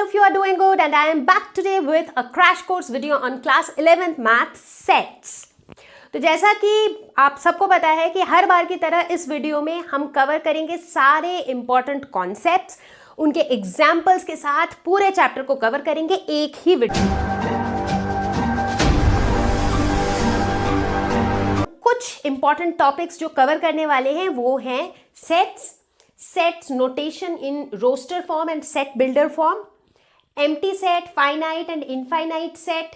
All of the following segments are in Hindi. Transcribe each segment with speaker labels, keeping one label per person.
Speaker 1: hope you are doing good and I am back today with a crash course video on class 11th math sets. तो जैसा कि आप सबको पता है कि हर बार की तरह इस वीडियो में हम कवर करेंगे सारे इंपॉर्टेंट कॉन्सेप्ट्स, उनके एग्जाम्पल्स के साथ पूरे चैप्टर को कवर करेंगे एक ही वीडियो। कुछ इंपॉर्टेंट टॉपिक्स जो कवर करने वाले हैं वो हैं sets notation in roster form and set builder form, empty set, finite and infinite set,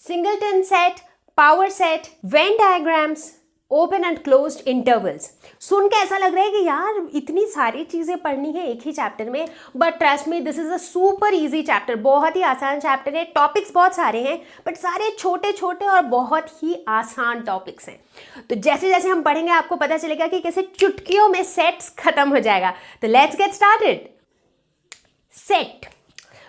Speaker 1: singleton set, power set, Venn diagrams, open and closed intervals. सुन के ऐसा लग रहा है कि यार इतनी सारी चीज़ें पढ़नी है एक ही चैप्टर में, but trust me this is a super easy chapter. बहुत ही आसान चैप्टर है, टॉपिक्स बहुत सारे हैं बट सारे छोटे छोटे और बहुत ही आसान टॉपिक्स हैं। तो जैसे जैसे हम पढ़ेंगे आपको पता चलेगा कि कैसे चुटकियों में सेट्स खत्म हो जाएगा। तो लेट्स गेट स्टार्टेड। सेट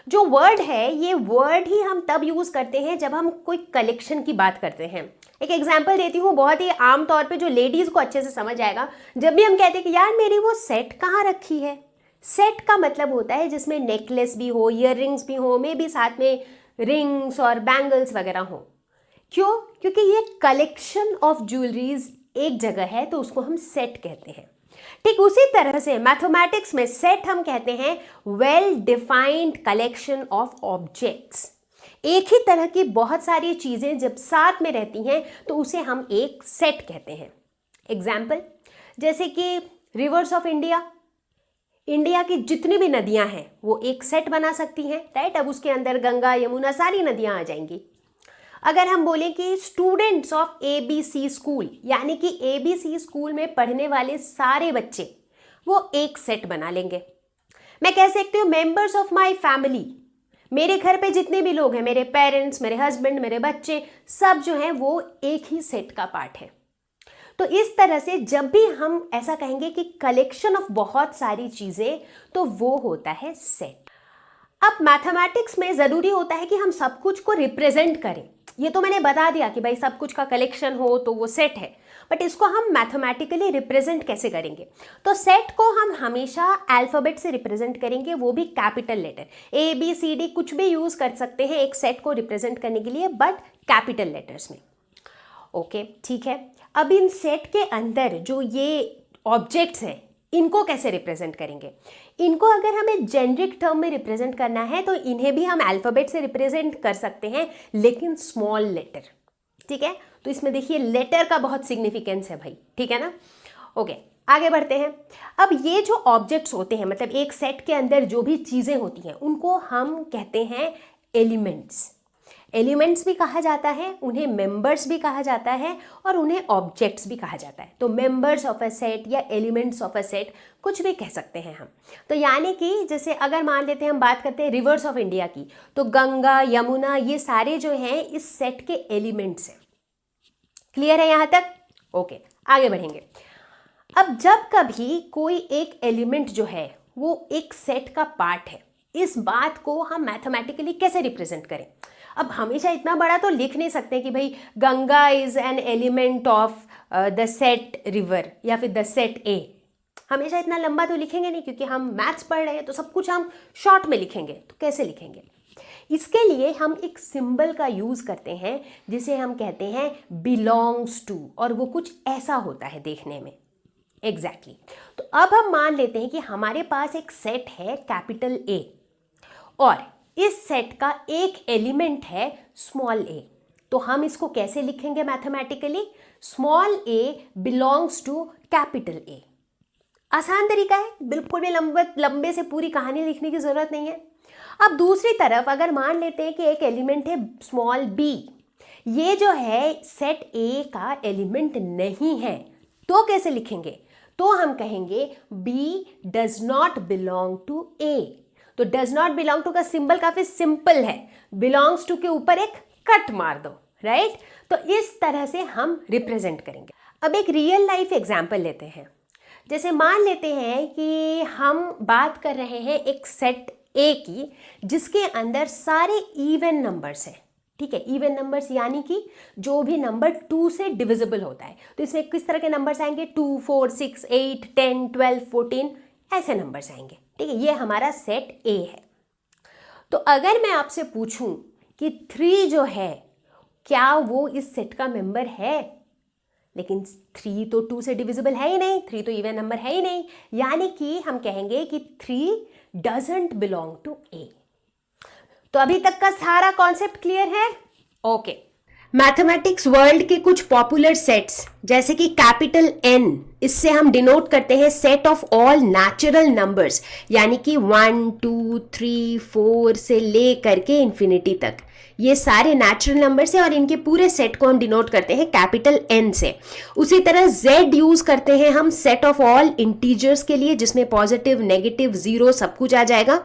Speaker 1: जो वर्ड है, ये वर्ड ही हम तब यूज़ करते हैं जब हम कोई कलेक्शन की बात करते हैं। एक एग्जाम्पल देती हूँ, बहुत ही आम तौर पे जो लेडीज़ को अच्छे से समझ आएगा। जब भी हम कहते हैं कि यार मेरी वो सेट कहाँ रखी है, सेट का मतलब होता है जिसमें नेकलेस भी हो, ईयर रिंग्स भी हो, मे भी साथ में रिंग्स और बैंगल्स वगैरह हो। क्यों? क्योंकि ये कलेक्शन ऑफ ज्वेलरीज एक जगह है तो उसको हम सेट कहते हैं। ठीक उसी तरह से मैथमेटिक्स में सेट हम कहते हैं well defined collection of objects. एक ही तरह की बहुत सारी चीजें जब साथ में रहती हैं तो उसे हम एक सेट कहते हैं। एग्जाम्पल जैसे कि रिवर्स ऑफ इंडिया, इंडिया की जितनी भी नदियां हैं वो एक सेट बना सकती हैं, राइट। अब उसके अंदर गंगा, यमुना, सारी नदियां आ जाएंगी। अगर हम बोलें कि स्टूडेंट्स ऑफ ABC स्कूल, यानी कि ABC स्कूल में पढ़ने वाले सारे बच्चे, वो एक सेट बना लेंगे। मैं कह सकती हूँ मेंबर्स ऑफ माय फैमिली, मेरे घर पे जितने भी लोग हैं, मेरे पेरेंट्स, मेरे हस्बैंड, मेरे बच्चे, सब जो हैं वो एक ही सेट का पार्ट है। तो इस तरह से जब भी हम ऐसा कहेंगे कि कलेक्शन ऑफ बहुत सारी चीज़ें, तो वो होता है सेट। अब मैथमेटिक्स में ज़रूरी होता है कि हम सब कुछ को रिप्रेजेंट करें। ये तो मैंने बता दिया कि भाई सब कुछ का कलेक्शन हो तो वो सेट है, बट इसको हम मैथमेटिकली रिप्रेजेंट कैसे करेंगे? तो सेट को हम हमेशा अल्फ़ाबेट से रिप्रेजेंट करेंगे, वो भी कैपिटल लेटर। ABCD कुछ भी यूज़ कर सकते हैं एक सेट को रिप्रेजेंट करने के लिए, बट कैपिटल लेटर्स में। ओके, ठीक है। अब इन सेट के अंदर जो ये ऑब्जेक्ट्स हैं, इनको कैसे रिप्रेजेंट करेंगे? इनको अगर हमें जेनरिक टर्म में रिप्रेजेंट करना है तो इन्हें भी हम अल्फ़ाबेट से रिप्रेजेंट कर सकते हैं, लेकिन स्मॉल लेटर, ठीक है। तो इसमें देखिए लेटर का बहुत सिग्निफिकेंस है भाई, ठीक है ना। ओके, आगे बढ़ते हैं। अब ये जो ऑब्जेक्ट्स होते हैं, मतलब एक सेट के अंदर जो भी चीज़ें होती हैं, उनको हम कहते हैं एलिमेंट्स। एलिमेंट्स भी कहा जाता है, उन्हें मेंबर्स भी कहा जाता है और उन्हें ऑब्जेक्ट्स भी कहा जाता है। तो मेंबर्स ऑफ अ सेट या एलिमेंट्स ऑफ अ सेट कुछ भी कह सकते हैं हम। तो यानी कि जैसे अगर मान लेते हैं हम बात करते हैं रिवर्स ऑफ इंडिया की, तो गंगा, यमुना, ये सारे जो हैं इस सेट के एलिमेंट्स हैं। क्लियर है यहाँ तक? ओके, आगे बढ़ेंगे। अब जब कभी कोई एक एलिमेंट जो है वो एक सेट का पार्ट है, इस बात को हम मैथमेटिकली कैसे रिप्रेजेंट करें? अब हमेशा इतना बड़ा तो लिख नहीं सकते कि भाई Ganga is an element of the set river या फिर द सेट ए। हमेशा इतना लंबा तो लिखेंगे नहीं, क्योंकि हम मैथ्स पढ़ रहे हैं तो सब कुछ हम शॉर्ट में लिखेंगे। तो कैसे लिखेंगे? इसके लिए हम एक सिंबल का यूज़ करते हैं जिसे हम कहते हैं बिलोंग्स टू, और वो कुछ ऐसा होता है देखने में। एग्जैक्टली। तो अब हम मान लेते हैं कि हमारे पास एक सेट है कैपिटल A, और इस सेट का एक एलिमेंट है स्मॉल a। तो हम इसको कैसे लिखेंगे mathematically? Small a belongs to capital A। आसान तरीका है, बिल्कुल भी लंबे से पूरी कहानी लिखने की जरूरत नहीं है। अब दूसरी तरफ अगर मान लेते हैं कि एक एलिमेंट है स्मॉल b, ये जो है सेट A का एलिमेंट नहीं है, तो कैसे लिखेंगे? तो हम कहेंगे b does not belong to A। तो डज नॉट बिलोंग टू का सिंबल काफी सिंपल है, बिलोंग्स टू के ऊपर एक कट मार दो, राइट। तो इस तरह से हम रिप्रेजेंट करेंगे। अब एक रियल लाइफ एग्जांपल लेते हैं। जैसे मान लेते हैं कि हम बात कर रहे हैं एक सेट A की, जिसके अंदर सारे इवन नंबर्स हैं, ठीक है। इवन नंबर्स यानी कि जो भी नंबर 2 से डिविजिबल होता है। तो इसमें किस तरह के नंबर्स आएंगे? 2, 4, 6, 8, 10, 12, 14 ऐसे नंबर्स आएंगे, ठीक है। ये हमारा सेट A है। तो अगर मैं आपसे पूछूं कि 3 जो है क्या वो इस सेट का मेंबर है, लेकिन 3 तो 2 से डिविजिबल है ही नहीं, 3 तो इवन नंबर है ही नहीं, यानी कि हम कहेंगे कि 3 डजंट बिलोंग टू ए। तो अभी तक का सारा कॉन्सेप्ट क्लियर है? ओके। मैथमेटिक्स वर्ल्ड के कुछ पॉपुलर सेट्स जैसे कि कैपिटल N, इससे हम डिनोट करते हैं set of all natural numbers, यानी कि 1 2 3 4 से ले करके इंफिनिटी तक ये सारे नेचुरल नंबर्स हैं और इनके पूरे सेट को हम डिनोट करते हैं कैपिटल N से। उसी तरह Z यूज करते हैं हम सेट ऑफ ऑल इंटीजर्स के लिए जिसमें पॉजिटिव नेगेटिव जीरो सब कुछ आ जाएगा।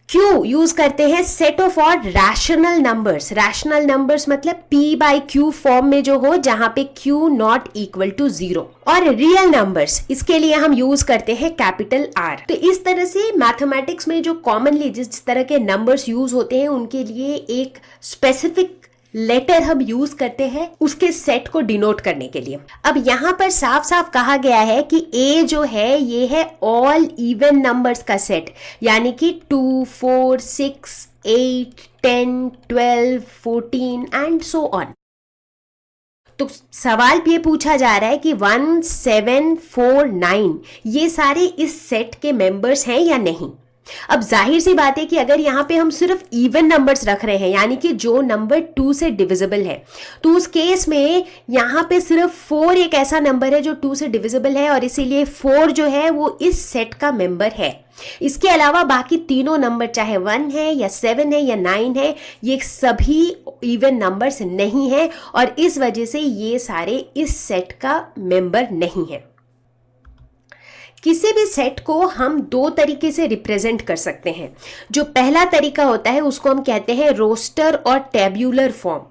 Speaker 1: Q यूज करते हैं set of all rational numbers, rational numbers मतलब P/Q फॉर्म में जो हो जहां पे Q नॉट इक्वल टू 0। और रियल नंबर्स, इसके लिए हम यूज करते हैं कैपिटल R। तो इस तरह से मैथमेटिक्स में जो कॉमनली जिस तरह के नंबर्स यूज होते हैं उनके लिए एक स्पेसिफिक लेटर हम यूज करते हैं उसके सेट को डिनोट करने के लिए। अब यहां पर साफ साफ कहा गया है कि A जो है ये है ऑल इवन नंबर्स का सेट, यानी कि 2 4 6 8 10 12 14 एंड सो ऑन। तो सवाल ये पूछा जा रहा है कि 1 7 4 9 ये सारे इस सेट के मेंबर्स हैं या नहीं। अब जाहिर सी बात है कि अगर यहाँ पे हम सिर्फ इवन नंबर्स रख रहे हैं, यानी कि जो नंबर 2 से डिविजिबल है, तो उस केस में यहाँ पे सिर्फ 4 एक ऐसा नंबर है जो 2 से डिविजिबल है और इसीलिए 4 जो है वो इस सेट का मेंबर है। इसके अलावा बाकी तीनों नंबर चाहे 1 है या 7 है या 9 है, ये सभी इवन नंबर्स नहीं है और इस वजह से ये सारे इस सेट का मेंबर नहीं है। किसी भी सेट को हम 2 तरीके से रिप्रेजेंट कर सकते हैं। जो पहला तरीका होता है उसको हम कहते हैं रोस्टर और टेब्यूलर फॉर्म।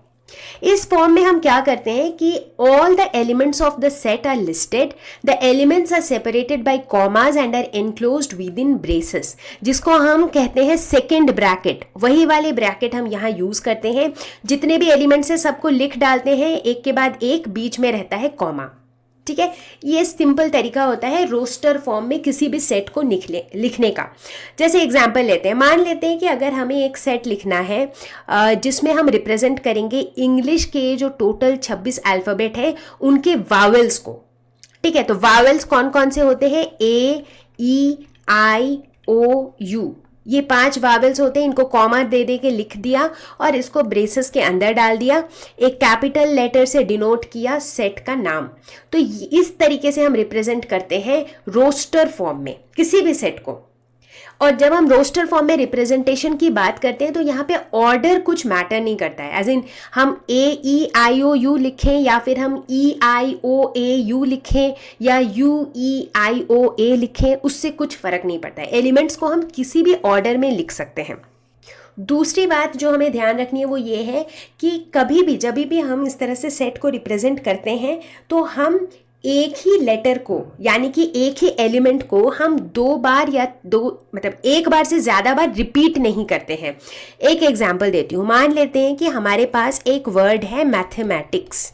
Speaker 1: इस फॉर्म में हम क्या करते हैं कि all the elements of the set are listed, the elements are separated by commas and are enclosed within braces, जिसको हम कहते हैं सेकेंड ब्रैकेट। वही वाले ब्रैकेट हम यहाँ यूज करते हैं। जितने भी एलिमेंट्स हैं सबको लिख डालते हैं एक के बाद एक, बीच में रहता है कॉमा। ठीक है, ये सिंपल तरीका होता है रोस्टर फॉर्म में किसी भी सेट को लिखने का। जैसे एग्जांपल लेते हैं, मान लेते हैं कि अगर हमें एक सेट लिखना है जिसमें हम रिप्रेजेंट करेंगे इंग्लिश के जो टोटल 26 अल्फ़ाबेट है उनके वावेल्स को। ठीक है, तो वावेल्स कौन कौन से होते हैं? A E I O U, ये 5 वावेल्स होते हैं। इनको कॉमा दे दे के लिख दिया और इसको ब्रेसेस के अंदर डाल दिया, एक कैपिटल लेटर से डिनोट किया सेट का नाम। तो इस तरीके से हम रिप्रेजेंट करते हैं रोस्टर फॉर्म में किसी भी सेट को। और जब हम रोस्टर फॉर्म में रिप्रेजेंटेशन की बात करते हैं तो यहाँ पे ऑर्डर कुछ मैटर नहीं करता है। एज इन हम AEIOU लिखें या फिर हम EIOAU लिखें या UEIOA लिखें, उससे कुछ फर्क नहीं पड़ता है। एलिमेंट्स को हम किसी भी ऑर्डर में लिख सकते हैं। दूसरी बात जो हमें ध्यान रखनी है वो ये है कि कभी भी जब भी हम इस तरह से सेट को रिप्रेजेंट करते हैं तो हम एक ही लेटर को, यानी कि एक ही एलिमेंट को हम 2 बार या एक बार से ज़्यादा बार रिपीट नहीं करते हैं। एक एग्जाम्पल देती हूँ। मान लेते हैं कि हमारे पास एक वर्ड है मैथमेटिक्स।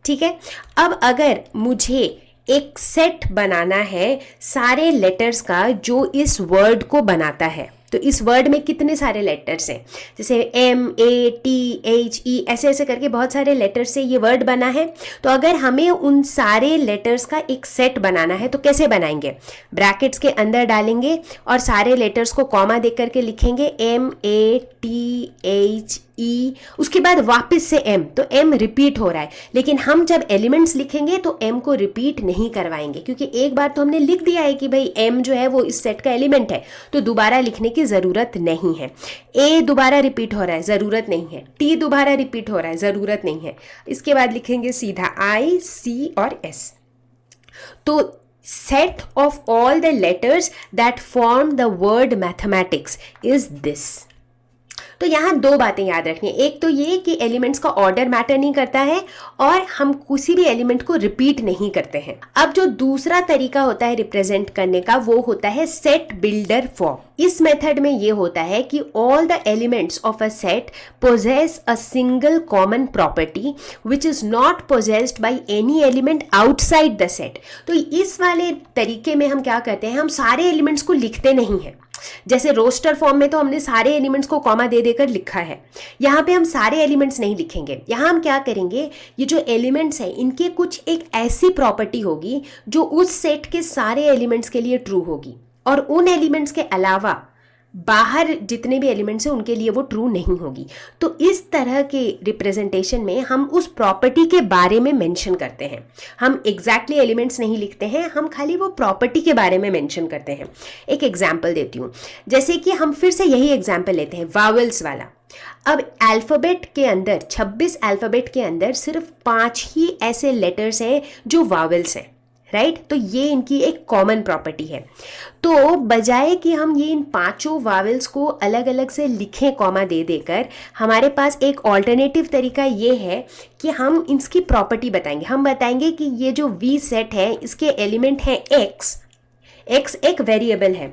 Speaker 1: ठीक है, अब अगर मुझे एक सेट बनाना है सारे लेटर्स का जो इस वर्ड को बनाता है, तो इस वर्ड में कितने सारे लेटर्स हैं, जैसे MATHE ऐसे ऐसे करके बहुत सारे लेटर्स से ये वर्ड बना है। तो अगर हमें उन सारे लेटर्स का एक सेट बनाना है तो कैसे बनाएंगे? ब्रैकेट्स के अंदर डालेंगे और सारे लेटर्स को कॉमा दे करके लिखेंगे MATHE, उसके बाद वापस से M, तो M रिपीट हो रहा है। लेकिन हम जब एलिमेंट्स लिखेंगे तो M को रिपीट नहीं करवाएंगे, क्योंकि एक बार तो हमने लिख दिया है कि भाई M जो है वो इस सेट का एलिमेंट है, तो दोबारा लिखने की ज़रूरत नहीं है। A दोबारा रिपीट हो रहा है, ज़रूरत नहीं है। T दोबारा रिपीट हो रहा है, ज़रूरत नहीं है। इसके बाद लिखेंगे सीधा I, C और S। तो set of all the letters that form the word mathematics is this। तो यहाँ 2 बातें याद रखनी है। एक तो ये कि एलिमेंट्स का ऑर्डर मैटर नहीं करता है और हम किसी भी एलिमेंट को रिपीट नहीं करते हैं। अब जो दूसरा तरीका होता है रिप्रेजेंट करने का वो होता है सेट बिल्डर फॉर्म। इस मेथड में ये होता है कि all the elements of a set possess a single common property which is not possessed by any element outside the set. तो इस वाले तरीके में हम क्या करते हैं, हम सारे एलिमेंट्स को लिखते नहीं हैं, जैसे रोस्टर फॉर्म में तो हमने सारे एलिमेंट्स को कॉमा दे देकर लिखा है, यहाँ पे हम सारे एलिमेंट्स नहीं लिखेंगे। यहाँ हम क्या करेंगे, ये जो एलिमेंट्स हैं इनके कुछ एक ऐसी प्रॉपर्टी होगी जो उस सेट के सारे एलिमेंट्स के लिए ट्रू होगी, और उन एलिमेंट्स के अलावा बाहर जितने भी एलिमेंट्स हैं उनके लिए वो ट्रू नहीं होगी। तो इस तरह के रिप्रेजेंटेशन में हम उस प्रॉपर्टी के बारे में मेंशन करते हैं। हम एग्जैक्टली एलिमेंट्स नहीं लिखते हैं, हम खाली वो प्रॉपर्टी के बारे में मेंशन करते हैं। एक एग्जांपल देती हूँ, जैसे कि हम फिर से यही एग्जांपल लेते हैं वावल्स वाला। अब अल्फ़ाबेट के अंदर 26 अल्फ़ाबेट के अंदर सिर्फ 5 ही ऐसे लेटर्स हैं जो वावल्स हैं, राइट। तो ये इनकी एक कॉमन प्रॉपर्टी है। तो बजाय कि हम ये इन 5 वावल्स को अलग अलग से लिखें कॉमा दे देकर, हमारे पास एक ऑल्टरनेटिव तरीका ये है कि हम इसकी प्रॉपर्टी बताएंगे। हम बताएंगे कि ये जो वी सेट है इसके एलिमेंट हैं एक्स। एक्स एक वेरिएबल है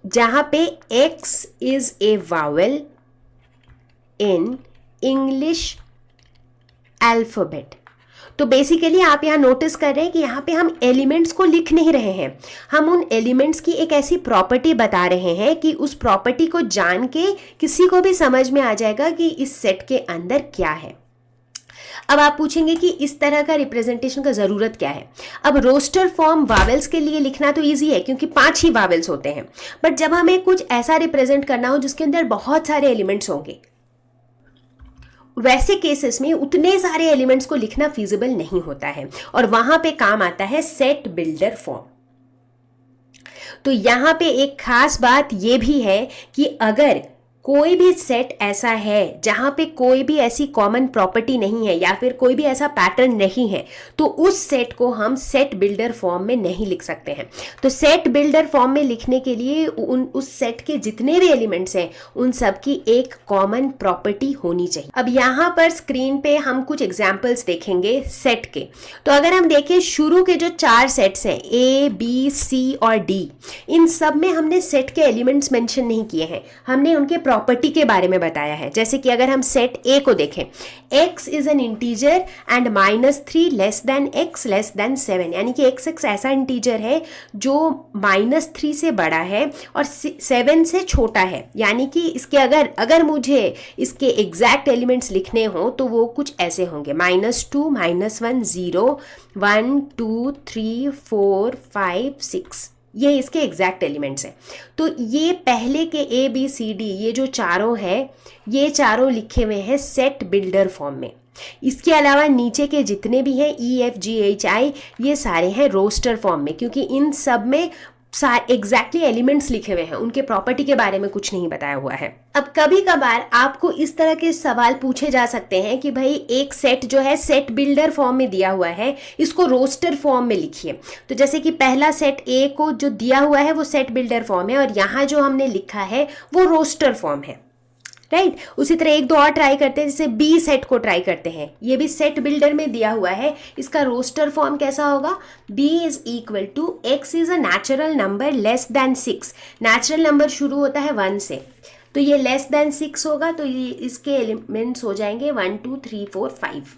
Speaker 1: जहाँ पे x is a vowel in English alphabet. तो बेसिकली आप यहाँ नोटिस कर रहे हैं कि यहाँ पे हम एलिमेंट्स को लिख नहीं रहे हैं, हम उन एलिमेंट्स की एक ऐसी प्रॉपर्टी बता रहे हैं कि उस प्रॉपर्टी को जान के किसी को भी समझ में आ जाएगा कि इस सेट के अंदर क्या है। अब आप पूछेंगे कि इस तरह का रिप्रेजेंटेशन का ज़रूरत क्या है। अब रोस्टर फॉर्म वावल्स के लिए लिखना तो ईजी है क्योंकि 5 ही वावल्स होते हैं, बट जब हमें कुछ ऐसा रिप्रेजेंट करना हो जिसके अंदर बहुत सारे एलिमेंट्स होंगे, वैसे केसेस में उतने सारे एलिमेंट्स को लिखना फिजिबल नहीं होता है, और वहां पे काम आता है सेट बिल्डर फॉर्म। तो यहां पे एक खास बात ये भी है कि अगर कोई भी सेट ऐसा है जहां पे कोई भी ऐसी कॉमन प्रॉपर्टी नहीं है या फिर कोई भी ऐसा पैटर्न नहीं है, तो उस सेट को हम सेट बिल्डर फॉर्म में नहीं लिख सकते हैं। तो सेट बिल्डर फॉर्म में लिखने के लिए उस सेट के जितने भी एलिमेंट्स हैं उन सब की एक कॉमन प्रॉपर्टी होनी चाहिए। अब यहाँ पर स्क्रीन पे हम कुछ एग्जाम्पल्स देखेंगे सेट के। तो अगर हम देखें शुरू के जो 4 सेट्स हैं ए बी सी और डी, इन सब में हमने सेट के एलिमेंट्स मेंशन नहीं किए हैं, हमने उनके प्रॉपर्टी के बारे में बताया है। जैसे कि अगर हम सेट ए को देखें, x is an integer and -3 less than x less then 7, यानी कि x ऐसा इंटीजर है जो -3 से बड़ा है और 7 से छोटा है। यानी कि इसके अगर मुझे इसके एग्जैक्ट एलिमेंट्स लिखने हो तो वो कुछ ऐसे होंगे, -2 -1 0 1 2 3 4 5 6, ये इसके एग्जैक्ट एलिमेंट्स हैं। तो ये पहले के ए बी सी डी, ये जो चारों हैं, ये चारों लिखे हुए हैं सेट बिल्डर फॉर्म में। इसके अलावा नीचे के जितने भी हैं E F G H I, ये सारे हैं रोस्टर फॉर्म में, क्योंकि इन सब में एग्जैक्टली एलिमेंट्स लिखे हुए हैं, उनके प्रॉपर्टी के बारे में कुछ नहीं बताया हुआ है। अब कभी कभार आपको इस तरह के सवाल पूछे जा सकते हैं कि भाई एक सेट जो है सेट बिल्डर फॉर्म में दिया हुआ है, इसको रोस्टर फॉर्म में लिखिए। तो जैसे कि पहला सेट ए को जो दिया हुआ है वो सेट बिल्डर फॉर्म है और यहाँ जो हमने लिखा है वो रोस्टर फॉर्म है, राइट। उसी तरह 1 2 और ट्राई करते हैं, जैसे बी सेट को ट्राई करते हैं, ये भी सेट बिल्डर में दिया हुआ है, इसका रोस्टर फॉर्म कैसा होगा, b is equal to x is a natural number less than 6, natural number शुरू होता है 1 से, तो ये लेस देन 6 होगा, तो ये इसके एलिमेंट्स हो जाएंगे 1 2 3 4 5।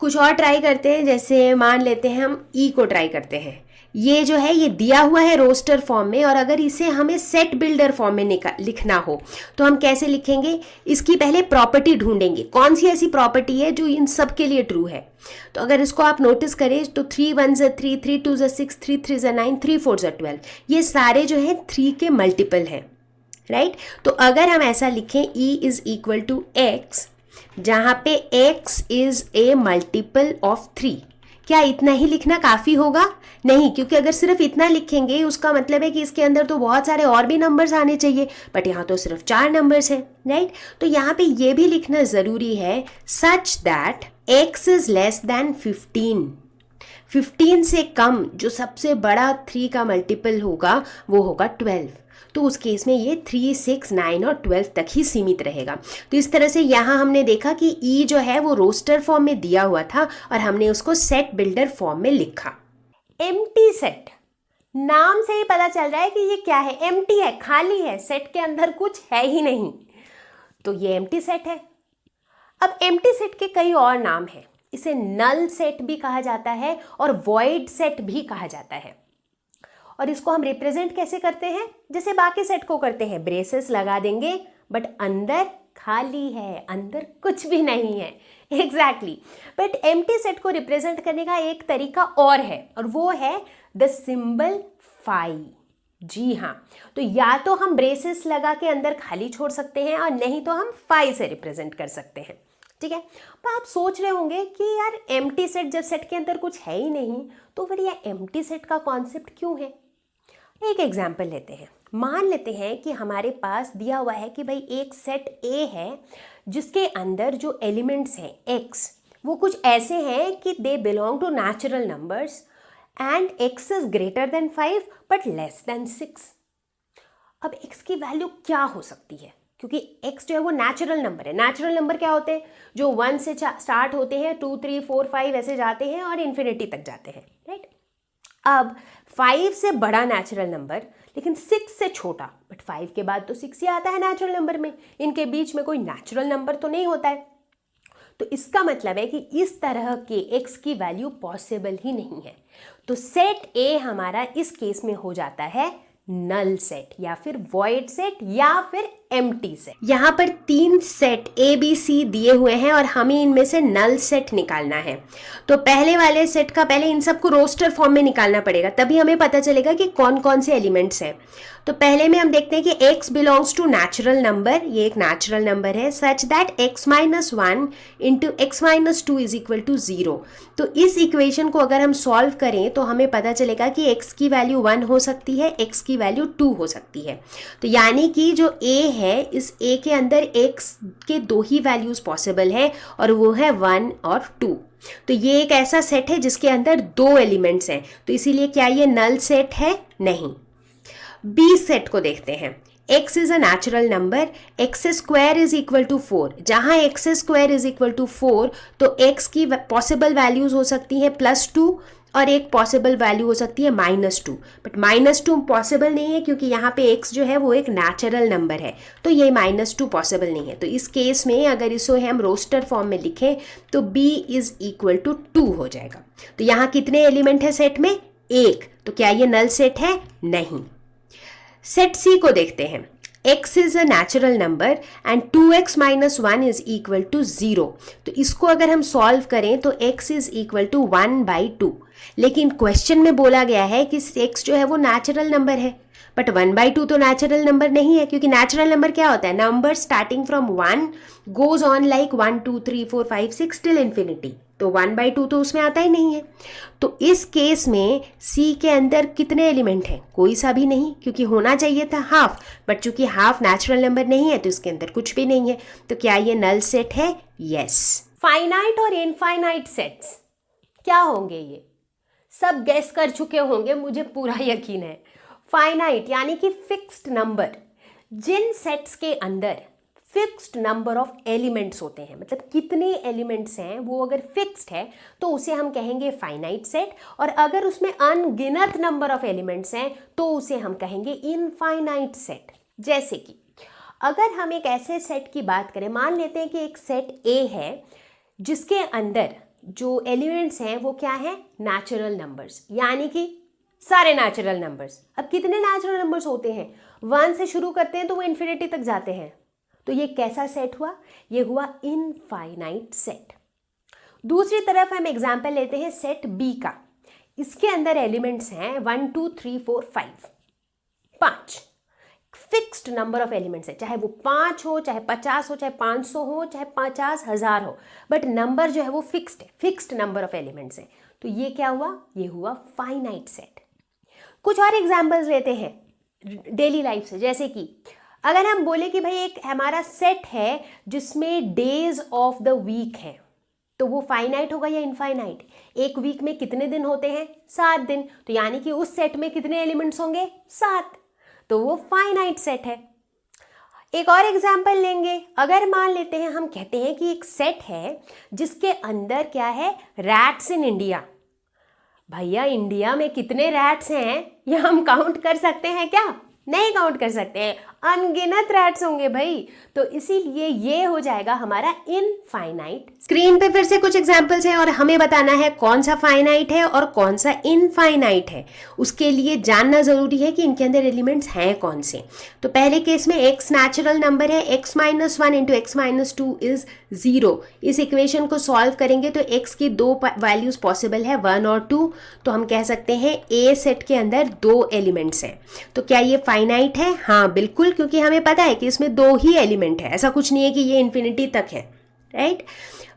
Speaker 1: कुछ और ट्राई करते हैं, जैसे मान लेते हैं हम e को ट्राई करते हैं। ये जो है ये दिया हुआ है रोस्टर फॉर्म में, और अगर इसे हमें सेट बिल्डर फॉर्म में लिखना हो तो हम कैसे लिखेंगे, इसकी पहले प्रॉपर्टी ढूंढेंगे, कौन सी ऐसी प्रॉपर्टी है जो इन सब के लिए ट्रू है। तो अगर इसको आप नोटिस करें तो 3 1 3 3 2 6 3 3 9 3 4 12, ये सारे जो है 3 के मल्टीपल हैं, राइट। तो अगर हम ऐसा लिखें e is equal to x, जहाँ पे x is a multiple of 3, क्या इतना ही लिखना काफ़ी होगा? नहीं, क्योंकि अगर सिर्फ इतना लिखेंगे उसका मतलब है कि इसके अंदर तो बहुत सारे और भी नंबर्स आने चाहिए, बट यहाँ तो सिर्फ 4 नंबर्स हैं, राइट। तो यहाँ पे ये भी लिखना ज़रूरी है such that x is less than 15, 15 से कम जो सबसे बड़ा 3 का मल्टीपल होगा वो होगा 12। तो उस केस में ये 3 6 9 और 12 तक ही सीमित रहेगा। तो इस तरह से यहाँ हमने देखा कि ई जो है वो रोस्टर फॉर्म में दिया हुआ था और हमने उसको सेट बिल्डर फॉर्म में लिखा। एम्प्टी सेट, नाम से ही पता चल रहा है कि ये क्या है, एम्प्टी है, खाली है, सेट के अंदर कुछ है ही नहीं, तो ये एम्प्टी सेट है। अब एम्प्टी सेट के कई और नाम हैं, इसे नल सेट भी कहा जाता है और वॉइड सेट भी कहा जाता है। और इसको हम रिप्रेजेंट कैसे करते हैं, जैसे बाकी सेट को करते हैं, ब्रेसेस लगा देंगे बट अंदर खाली है, अंदर कुछ भी नहीं है। एग्जैक्टली बट एम्प्टी सेट को रिप्रेजेंट करने का एक तरीका और है, और वो है द सिंबल फाई। जी हाँ, तो या तो हम ब्रेसेस लगा के अंदर खाली छोड़ सकते हैं और नहीं तो हम फाई से रिप्रेजेंट कर सकते हैं। ठीक है, तो आप सोच रहे होंगे कि यार एम्प्टी सेट, जब सेट के अंदर कुछ है ही नहीं तो फिर ये एम्प्टी सेट का कॉन्सेप्ट क्यों है। एक एग्जाम्पल लेते हैं। मान लेते हैं कि हमारे पास दिया हुआ है कि भाई एक सेट ए है जिसके अंदर जो एलिमेंट्स हैं एक्स, वो कुछ ऐसे हैं कि they belong to natural numbers and x is greater than 5 but less than 6। अब x की वैल्यू क्या हो सकती है, क्योंकि x जो है वो नेचुरल नंबर है। नेचुरल नंबर क्या होते हैं, जो 1 से स्टार्ट होते हैं, 2 3 4 5 ऐसे जाते हैं और इन्फिनिटी तक जाते हैं, राइट। अब 5 से बड़ा नेचुरल नंबर लेकिन 6 से छोटा, बट 5 के बाद तो 6 ही आता है नेचुरल नंबर में, इनके बीच में कोई नेचुरल नंबर तो नहीं होता है। तो इसका मतलब है कि इस तरह के x की वैल्यू पॉसिबल ही नहीं है। तो सेट A हमारा इस केस में हो जाता है नल सेट या फिर वॉइड सेट या फिर एम्प्टी सेट। यहाँ पर 3 सेट A B C दिए हुए हैं और हमें इनमें से नल सेट निकालना है। तो पहले वाले सेट का पहले इन सबको रोस्टर फॉर्म में निकालना पड़ेगा, तभी हमें पता चलेगा कि कौन कौन से एलिमेंट्स हैं। तो पहले में हम देखते हैं कि x belongs to natural number, ये एक नेचुरल नंबर है, such that x minus 1 into x minus 2 is equal to 0। तो इस इक्वेशन को अगर हम सॉल्व करें तो हमें पता चलेगा कि x की वैल्यू 1 हो सकती है, x की वैल्यू 2 हो सकती है। तो यानी कि जो a है, इस a के अंदर x के 2 ही वैल्यूज पॉसिबल है और वो है 1 और 2। तो ये एक ऐसा सेट है जिसके अंदर 2 एलिमेंट्स हैं, तो इसीलिए क्या ये नल सेट है? नहीं। बी सेट को देखते हैं। x is a natural number, x square is equal to 4। जहां x square is equal to 4 तो x की पॉसिबल वैल्यूज हो सकती है +2 और एक पॉसिबल वैल्यू हो सकती है -2। बट -2 पॉसिबल नहीं है क्योंकि यहाँ पे x जो है वो एक नेचुरल नंबर है, तो ये -2 पॉसिबल नहीं है। तो इस केस में अगर इसको हम रोस्टर फॉर्म में लिखें तो b इज इक्वल टू 2 हो जाएगा। तो यहाँ कितने एलिमेंट है सेट में? 1। तो क्या ये नल सेट है? नहीं। सेट सी को देखते हैं। x is a natural number and 2x minus 1 is equal to 0। तो इसको अगर हम सॉल्व करें तो x इज इक्वल टू 1/2। लेकिन क्वेश्चन में बोला गया है कि x जो है वो नेचुरल नंबर है, बट 1/2 तो नेचुरल नंबर नहीं है, क्योंकि नेचुरल नंबर क्या होता है? Number starting from 1 goes on like 1 2 3 4 5 6 till infinity. तो 1/2 तो उसमें आता ही नहीं है। तो इस केस में C के अंदर कितने एलिमेंट हैं? कोई सा भी नहीं, क्योंकि होना चाहिए था हाफ, बट चूंकि हाफ नेचुरल नंबर नहीं है तो इसके अंदर कुछ भी नहीं है। तो क्या ये नल सेट है? यस। फाइनाइट और इनफाइनाइट सेट्स क्या होंगे? ये सब गेस कर चुके होंगे, मुझे पूरा यकीन है। फाइनाइट यानी कि फिक्स्ड नंबर, जिन सेट्स के अंदर फिक्स्ड नंबर ऑफ एलिमेंट्स होते हैं, मतलब कितने एलिमेंट्स हैं वो अगर फिक्स्ड है तो उसे हम कहेंगे फाइनाइट सेट, और अगर उसमें अनगिनत नंबर ऑफ एलिमेंट्स हैं तो उसे हम कहेंगे इनफाइनाइट सेट। जैसे कि अगर हम एक ऐसे सेट की बात करें, मान लेते हैं कि एक सेट ए है जिसके अंदर जो एलिमेंट्स हैं वो क्या है? नेचुरल नंबर्स, यानी कि सारे नेचुरल नंबर्स। अब कितने नेचुरल नंबर्स होते हैं? 1 से शुरू करते हैं तो वो इन्फिनिटी तक जाते हैं। तो ये कैसा सेट हुआ? ये हुआ इनफाइनाइट सेट। दूसरी तरफ हम एग्जाम्पल लेते हैं सेट बी का। इसके अंदर एलिमेंट्स हैं 1 2 3 4 5, 5 फिक्स्ड नंबर ऑफ एलिमेंट्स है, चाहे वो 5 हो, चाहे 50 हो, चाहे 500 हो, चाहे 50,000 हो, बट नंबर जो है वो फिक्स्ड है, फिक्स्ड नंबर ऑफ एलिमेंट्स है। तो ये क्या हुआ? ये हुआ फाइनाइट सेट। कुछ और एग्जाम्पल्स लेते हैं डेली लाइफ से, जैसे कि अगर हम बोले कि भाई एक हमारा सेट है जिसमें डेज ऑफ द वीक है, तो वो फाइनाइट होगा या इनफाइनाइट? एक वीक में कितने दिन होते हैं? 7 दिन। तो यानी कि उस सेट में कितने एलिमेंट्स होंगे? 7। तो वो फाइनाइट सेट है। एक और एग्जाम्पल लेंगे। अगर मान लेते हैं, हम कहते हैं कि एक सेट है जिसके अंदर क्या है? Rats in India. भैया इंडिया में कितने रैट्स हैं ये हम काउंट कर सकते हैं क्या? नहीं काउंट कर सकते हैं। अनगिनत रैट्स होंगे भाई, तो इसीलिए ये हो जाएगा हमारा इनफाइनाइट। स्क्रीन पे फिर से कुछ एग्जांपल्स हैं और हमें बताना है कौन सा फाइनाइट है और कौन सा इनफाइनाइट है। उसके लिए जानना जरूरी है कि इनके अंदर एलिमेंट्स हैं कौन से। तो पहले केस में x नेचुरल नंबर है, x-1 इंटू x-2 इज 0। इस इक्वेशन को सॉल्व करेंगे तो x की दो वैल्यूज पॉसिबल है, 1 और 2। तो हम कह सकते हैं a सेट के अंदर 2 एलिमेंट्स हैं। तो क्या ये फाइनाइट है? हाँ बिल्कुल, क्योंकि हमें पता है कि इसमें 2 ही एलिमेंट है, ऐसा कुछ नहीं है कि ये इन्फिनिटी तक है, राइट।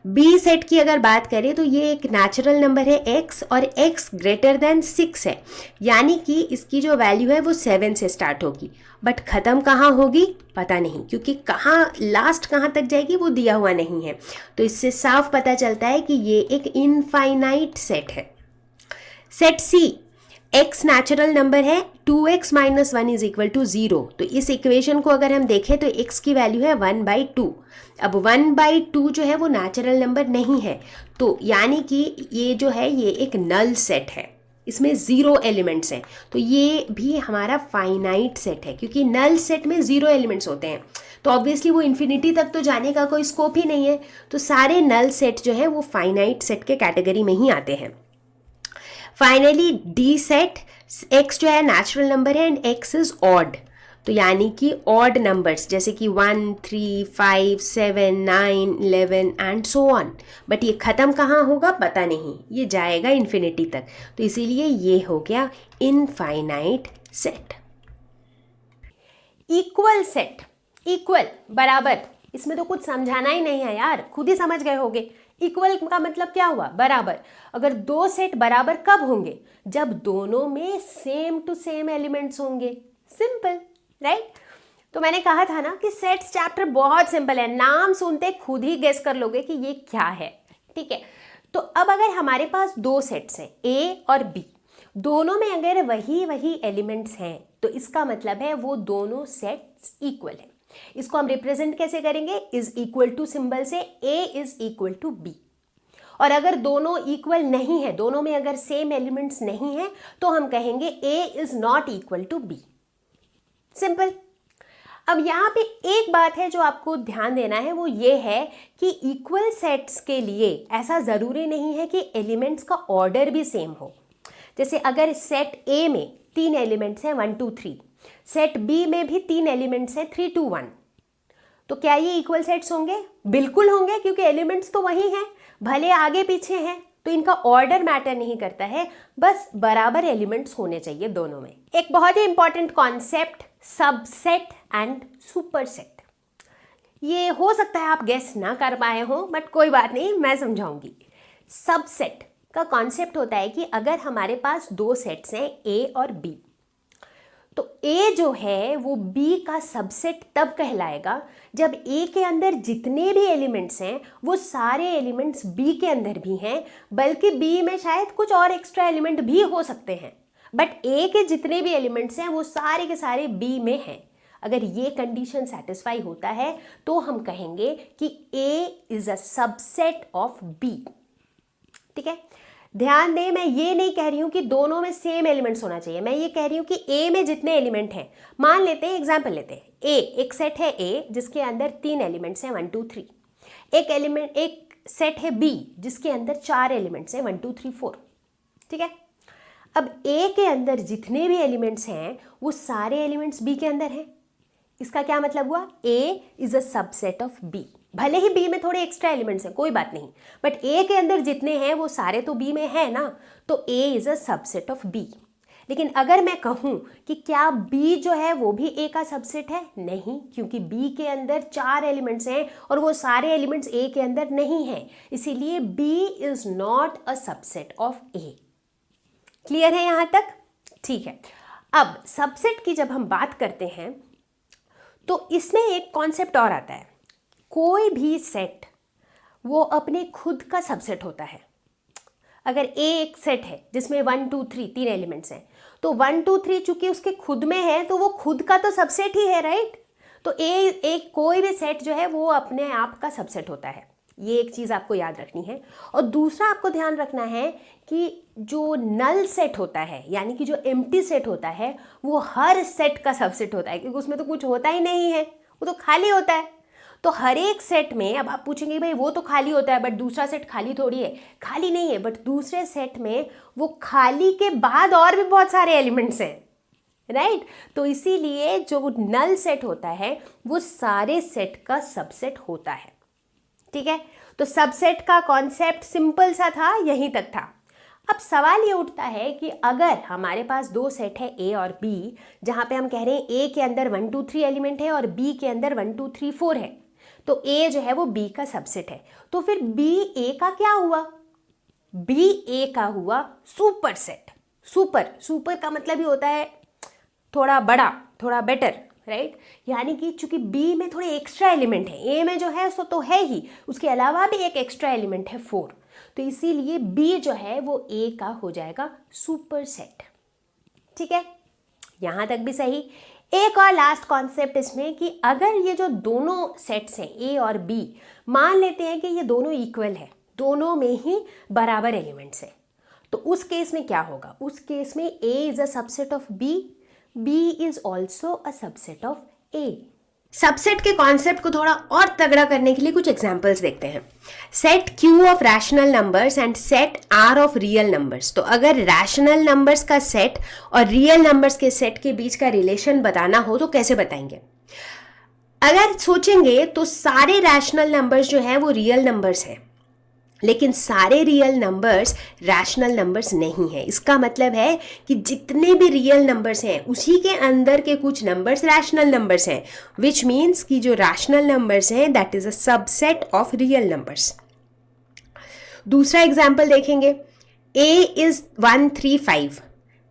Speaker 1: बी सेट की अगर बात करें तो ये एक नेचुरल नंबर है x और x ग्रेटर देन 6 है, यानी कि इसकी जो वैल्यू है वो 7 से स्टार्ट होगी, बट ख़त्म कहाँ होगी पता नहीं, क्योंकि कहाँ लास्ट कहाँ तक जाएगी वो दिया हुआ नहीं है। तो इससे साफ पता चलता है कि ये एक इनफाइनाइट सेट है। सेट सी, x नेचुरल नंबर है, 2x minus 1 is equal to 0। तो इस इक्वेशन को अगर हम देखें तो x की वैल्यू है 1/2। अब 1/2 जो है वो नेचुरल नंबर नहीं है, तो यानी कि ये जो है ये एक नल सेट है, इसमें 0 एलिमेंट्स हैं। तो ये भी हमारा फाइनाइट सेट है, क्योंकि नल सेट में 0 एलिमेंट्स होते हैं, तो ऑब्वियसली वो इन्फिनिटी तक तो जाने का कोई स्कोप ही नहीं है। तो सारे नल सेट जो है वो फाइनाइट सेट के कैटेगरी में ही आते हैं। फाइनली डी सेट, x जो है नेचुरल नंबर है एंड x इज ऑड, तो यानी कि ऑड नंबर्स जैसे कि 1, 3, 5, 7, 9, 11 एंड सो ऑन, बट ये ख़त्म कहाँ होगा पता नहीं, ये जाएगा इन्फिनिटी तक, तो इसीलिए ये हो गया infinite set. Equal set, equal बराबर, इसमें तो कुछ समझाना ही नहीं है यार, खुद ही समझ गए होगे। इक्वल का मतलब क्या हुआ? बराबर। अगर दो सेट बराबर कब होंगे? जब दोनों में सेम टू सेम एलिमेंट्स होंगे। Simple, right. तो मैंने कहा था ना कि सेट्स चैप्टर बहुत सिंपल है, नाम सुनते खुद ही गेस कर लोगे कि ये क्या है, ठीक है। तो अब अगर हमारे पास दो सेट्स हैं A और B, दोनों में अगर वही एलिमेंट्स हैं तो इसका मतलब है वो दोनों सेट्स इक्वल है। इसको हम रिप्रेजेंट कैसे करेंगे? इज इक्वल टू सिंबल से, A is equal to B। और अगर दोनों इक्वल नहीं है, दोनों में अगर सेम एलिमेंट्स नहीं है, तो हम कहेंगे A is not equal to B। Simple. अब यहाँ पे एक बात है जो आपको ध्यान देना है, वो ये है कि इक्वल सेट्स के लिए ऐसा ज़रूरी नहीं है कि एलिमेंट्स का ऑर्डर भी सेम हो। जैसे अगर सेट A में 3 एलिमेंट्स हैं 1 2 3, सेट B में भी 3 एलिमेंट्स हैं 3 2 1, तो क्या ये इक्वल सेट्स होंगे? बिल्कुल होंगे, क्योंकि एलिमेंट्स तो वही हैं, भले आगे पीछे हैं, तो इनका ऑर्डर मैटर नहीं करता है, बस बराबर एलिमेंट्स होने चाहिए दोनों में। एक बहुत ही important concept, subset and superset. ये हो सकता है आप गेस ना कर पाए हो, बट कोई बात नहीं, मैं समझाऊंगी। सबसेट का कॉन्सेप्ट होता है कि अगर हमारे पास दो सेट्स हैं A और B, तो A जो है वो B का सबसेट तब कहलाएगा जब A के अंदर जितने भी एलिमेंट्स हैं वो सारे एलिमेंट्स B के अंदर भी हैं, बल्कि B में शायद कुछ और एक्स्ट्रा एलिमेंट भी हो सकते हैं, बट A के जितने भी एलिमेंट्स हैं वो सारे के सारे B में हैं। अगर ये कंडीशन सेटिस्फाई होता है तो हम कहेंगे कि A is a subset of B। ठीक है, ध्यान दें, मैं ये नहीं कह रही हूं कि दोनों में सेम एलिमेंट्स होना चाहिए, मैं ये कह रही हूं कि A में जितने एलिमेंट हैं, मान लेते हैं, एग्जांपल लेते हैं, A एक सेट है A जिसके अंदर 3 एलिमेंट्स हैं 1 2 3, एक सेट है B जिसके अंदर 4 एलिमेंट्स हैं 1 2 3 4। ठीक है, अब A के अंदर जितने भी एलिमेंट्स हैं वो सारे एलिमेंट्स B के अंदर हैं। इसका क्या मतलब हुआ? A is a subset of B। भले ही B में थोड़े एक्स्ट्रा एलिमेंट्स हैं, कोई बात नहीं, बट A के अंदर जितने हैं वो सारे तो B में है ना, तो A is a subset of B। लेकिन अगर मैं कहूँ कि क्या B जो है वो भी A का सबसेट है? नहीं, क्योंकि B के अंदर 4 एलिमेंट्स हैं और वो सारे एलिमेंट्स A के अंदर नहीं हैं, इसीलिए B is not a subset of A। Clear है यहाँ तक? ठीक है। अब सबसेट की जब हम बात करते हैं तो इसमें एक कॉन्सेप्ट और आता है, कोई भी सेट वो अपने खुद का सबसेट होता है। अगर A एक सेट है जिसमें 1 2 3 3 एलिमेंट्स हैं, तो 1 2 3 चूंकि उसके खुद में है तो वो खुद का तो सबसेट ही है, राइट। तो एक कोई भी सेट जो है वो अपने आप का सबसेट होता है। ये एक चीज़ आपको याद रखनी है। और दूसरा आपको ध्यान रखना है कि जो नल सेट होता है, यानी कि जो एम्प्टी सेट होता है, वो हर सेट का सबसेट होता है, क्योंकि उसमें तो कुछ होता ही नहीं है, वो तो खाली होता है। तो हर एक सेट में, अब आप पूछेंगे भाई वो तो खाली होता है बट दूसरा सेट खाली थोड़ी है, खाली नहीं है, बट दूसरे सेट में वो खाली के बाद और भी बहुत सारे एलिमेंट्स हैं, राइट? तो इसीलिए जो नल सेट होता है वो सारे सेट का सबसेट होता है, ठीक है? तो सबसेट का कॉन्सेप्ट सिंपल सा था, यहीं तक था। अब सवाल ये उठता है कि अगर हमारे पास दो सेट है ए और बी, जहाँ पे हम कह रहे हैं ए के अंदर 1 2 3 एलिमेंट है और बी के अंदर 1 2 3 4 है, तो ए जो है वो बी का सबसेट है, तो फिर बी ए का क्या हुआ? बी ए का हुआ सुपर सेट। सुपर का मतलब ही होता है थोड़ा बड़ा, थोड़ा बेटर, राइट? यानी कि चूंकि बी में थोड़े एक्स्ट्रा एलिमेंट है, ए में जो है सो तो है ही, उसके अलावा भी एक एक्स्ट्रा एलिमेंट है 4, तो इसीलिए बी जो है वो ए का हो जाएगा सुपर सेट, ठीक है? यहां तक भी सही। एक और लास्ट कॉन्सेप्ट इसमें कि अगर ये जो दोनों सेट्स हैं ए और बी, मान लेते हैं कि ये दोनों इक्वल है, दोनों में ही बराबर एलिमेंट्स है, तो उस केस में क्या होगा? उस केस में A is a subset of B, B is also a subset of A. Subset के कॉन्सेप्ट को थोड़ा और तगड़ा करने के लिए कुछ एग्जांपल्स देखते हैं। Set Q of rational numbers and set R of real numbers. तो अगर रैशनल नंबर्स का सेट और रियल नंबर्स के सेट के बीच का रिलेशन बताना हो तो कैसे बताएंगे? अगर सोचेंगे तो सारे रैशनल नंबर्स जो हैं वो रियल नंबर्स हैं, लेकिन सारे रियल नंबर्स रैशनल नंबर्स नहीं है। इसका मतलब है कि जितने भी रियल नंबर्स हैं उसी के अंदर के कुछ नंबर्स रैशनल नंबर्स हैं, विच मीन्स कि जो रैशनल नंबर्स हैं that is a subset of real numbers. दूसरा एग्जाम्पल देखेंगे, a is 1 3 5,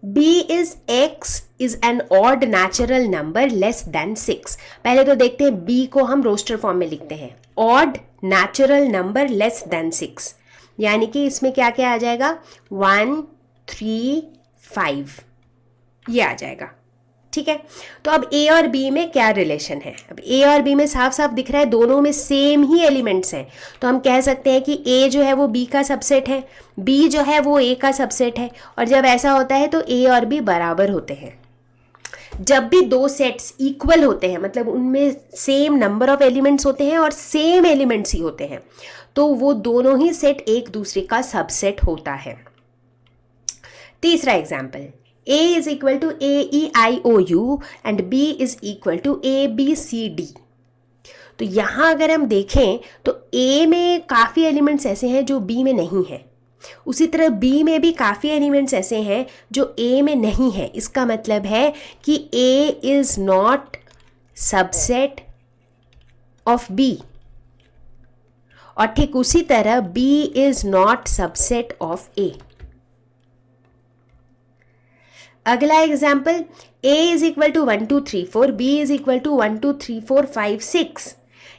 Speaker 1: b is x is an odd natural number less than 6। पहले तो देखते हैं b को हम रोस्टर फॉर्म में लिखते हैं, odd natural number less than 6, यानी कि इसमें क्या क्या आ जाएगा? 1 3 5 ये आ जाएगा, ठीक है? तो अब a और b में क्या रिलेशन है? अब a और b में साफ साफ दिख रहा है दोनों में सेम ही एलिमेंट्स हैं, तो हम कह सकते हैं कि a जो है वो b का सबसेट है, b जो है वो a का सबसेट है, और जब ऐसा होता है तो a और b बराबर होते हैं। जब भी दो सेट्स इक्वल होते हैं, मतलब उनमें सेम नंबर ऑफ एलिमेंट्स होते हैं और सेम एलिमेंट्स ही होते हैं, तो वो दोनों ही सेट एक दूसरे का सबसेट होता है। तीसरा example, a is equal to AEIOU and b is equal to ABCD। तो यहाँ अगर हम देखें तो a में काफ़ी एलिमेंट्स ऐसे हैं जो b में नहीं है, उसी तरह b में भी काफ़ी एलिमेंट्स ऐसे हैं जो a में नहीं है। इसका मतलब है कि a is not subset of b, और ठीक उसी तरह b is not subset of a। अगला example, a is equal to 1 2 3 4, b is equal to 1 2 3 4 5 6।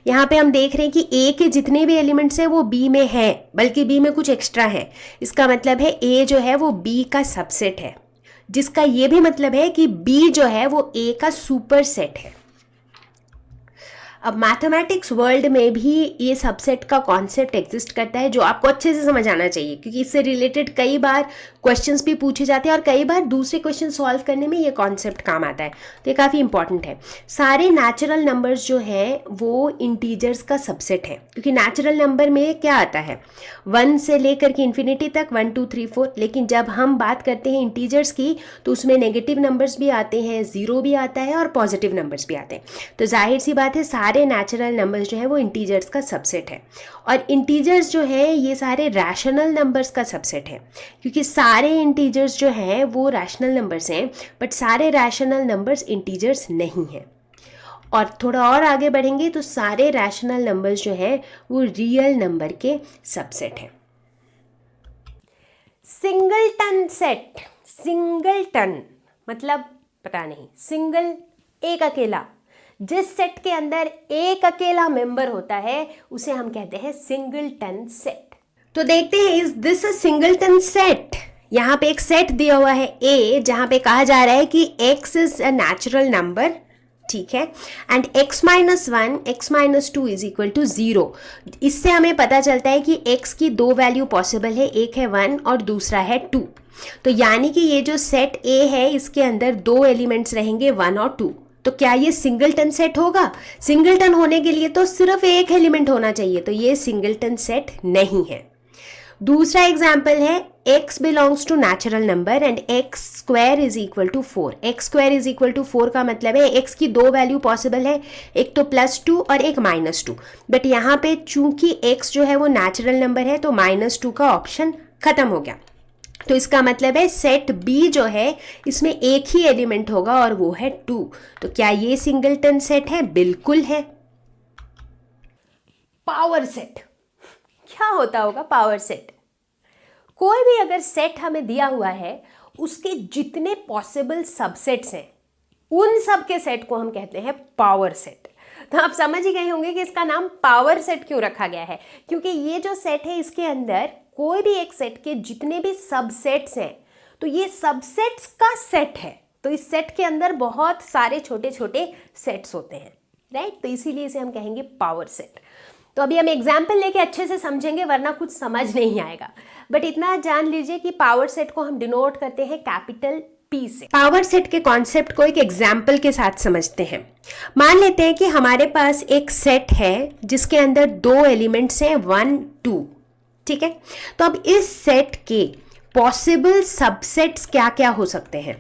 Speaker 1: यहाँ पे हम देख रहे हैं कि a के जितने भी एलिमेंट्स हैं वो b में हैं, बल्कि b में कुछ एक्स्ट्रा है। इसका मतलब है a जो है वो b का सबसेट है, जिसका ये भी मतलब है कि b जो है वो a का सुपर सेट है। अब मैथमेटिक्स वर्ल्ड में भी ये सबसेट का कॉन्सेप्ट एग्जिस्ट करता है, जो आपको अच्छे से समझ आना चाहिए, क्योंकि इससे रिलेटेड कई बार क्वेश्चंस भी पूछे जाते हैं और कई बार दूसरे क्वेश्चन सॉल्व करने में ये कॉन्सेप्ट काम आता है, तो ये काफ़ी इंपॉर्टेंट है। सारे नेचुरल नंबर्स जो हैं वो इंटीजर्स का सबसेट है, क्योंकि नेचुरल नंबर में क्या आता है 1 से लेकर के इन्फिनिटी तक 1 2 3 4, लेकिन जब हम बात करते हैं इंटीजर्स की तो उसमें नेगेटिव नंबर्स भी आते हैं, ज़ीरो भी आता है और पॉजिटिव नंबर्स भी आते हैं। तो जाहिर सी बात है सारे नेचुरल नंबर्स जो है वो इंटीजर्स का सबसेट है, और इंटीजर्स जो है ये सारे रैशनल नंबर्स का सबसेट है, क्योंकि सारे इंटीजर्स जो हैं वो रैशनल नंबर्स हैं, बट सारे रैशनल नंबर्स इंटीजर्स नहीं हैं। और थोड़ा और आगे बढ़ेंगे तो सारे रैशनल नंबर्स जो हैं वो रियल नंबर के सबसेट हैं। सिंगलटन सेट, सिंगलटन मतलब पता नहीं, सिंगल एक अकेला, जिस सेट के अंदर एक अकेला मेंबर होता है उसे हम कहते हैं सिंगलटन सेट। तो देखते हैं is this a singleton set. यहाँ पे एक सेट दिया हुआ है A, जहाँ पे कहा जा रहा है कि X is a natural number ठीक है, and x minus 1 x minus 2 is equal to 0। इससे हमें पता चलता है कि x की दो वैल्यू पॉसिबल है, एक है 1 और दूसरा है 2। तो यानी कि ये जो सेट A है इसके अंदर दो एलिमेंट्स रहेंगे 1 और 2। तो क्या ये सिंगलटन सेट होगा? सिंगलटन होने के लिए तो सिर्फ एक एलिमेंट होना चाहिए, तो ये सिंगलटन सेट नहीं है। दूसरा एग्जाम्पल है x belongs to natural number and x square is equal to 4। x square is equal to 4 का मतलब है x की दो वैल्यू पॉसिबल है, एक तो +2 और एक -2। बट यहाँ पे चूंकि x जो है वो नेचुरल नंबर है तो -2 का ऑप्शन खत्म हो गया। तो इसका मतलब है सेट B जो है इसमें एक ही एलिमेंट होगा और वो है 2। तो क्या ये सिंगलटन सेट है? बिल्कुल है। पावर सेट क्या होता होगा? पावर सेट, कोई भी अगर सेट हमें दिया हुआ है उसके जितने पॉसिबल सबसेट्स हैं उन सब के सेट को हम कहते हैं पावर सेट। तो आप समझ ही गए होंगे कि इसका नाम पावर सेट क्यों रखा गया है, क्योंकि ये जो सेट है इसके अंदर कोई भी एक सेट के जितने भी सबसेट्स हैं तो ये सबसेट्स का सेट है। तो इस सेट के अंदर बहुत सारे छोटे छोटे सेट्स होते हैं, राइट? तो इसीलिए इसे हम कहेंगे पावर सेट। तो अभी हम एग्जाम्पल लेके अच्छे से समझेंगे वरना कुछ समझ नहीं आएगा, बट इतना जान लीजिए कि पावर सेट को हम डिनोट करते हैं कैपिटल P से। पावर सेट के कॉन्सेप्ट को एक एग्जाम्पल के साथ समझते हैं। मान लेते हैं कि हमारे पास एक सेट है जिसके अंदर दो एलिमेंट्स हैं 1 2, ठीक है? तो अब इस सेट के पॉसिबल सबसेट्स क्या क्या हो सकते हैं,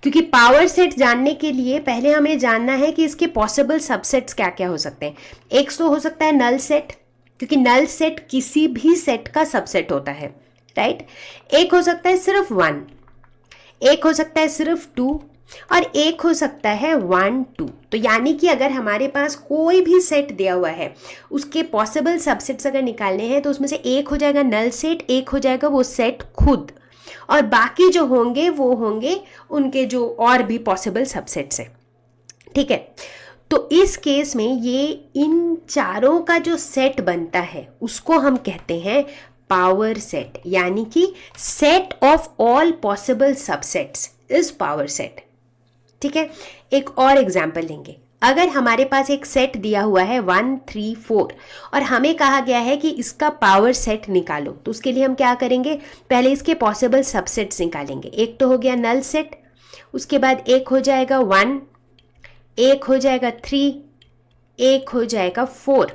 Speaker 1: क्योंकि पावर सेट जानने के लिए पहले हमें जानना है कि इसके पॉसिबल सबसेट्स क्या क्या हो सकते हैं। एक तो हो सकता है नल सेट, क्योंकि नल सेट किसी भी सेट का सबसेट होता है, राइट? एक हो सकता है सिर्फ 1, एक हो सकता है सिर्फ 2 और एक हो सकता है 1 2। तो यानी कि अगर हमारे पास कोई भी सेट दिया हुआ है उसके पॉसिबल सबसेट्स अगर निकालने हैं तो उसमें से एक हो जाएगा नल सेट, एक हो जाएगा वो सेट खुद, और बाकी जो होंगे वो होंगे उनके जो और भी पॉसिबल सबसेट्स हैं, ठीक है? तो इस केस में ये इन चारों का जो सेट बनता है उसको हम कहते हैं पावर सेट, यानी कि set of all possible subsets is power set, ठीक है? एक और एग्जाम्पल लेंगे। अगर हमारे पास एक सेट दिया हुआ है 1 3 4 और हमें कहा गया है कि इसका पावर सेट निकालो, तो उसके लिए हम क्या करेंगे? पहले इसके पॉसिबल सबसेट्स निकालेंगे। एक तो हो गया नल सेट, उसके बाद एक हो जाएगा 1, एक हो जाएगा 3, एक हो जाएगा 4,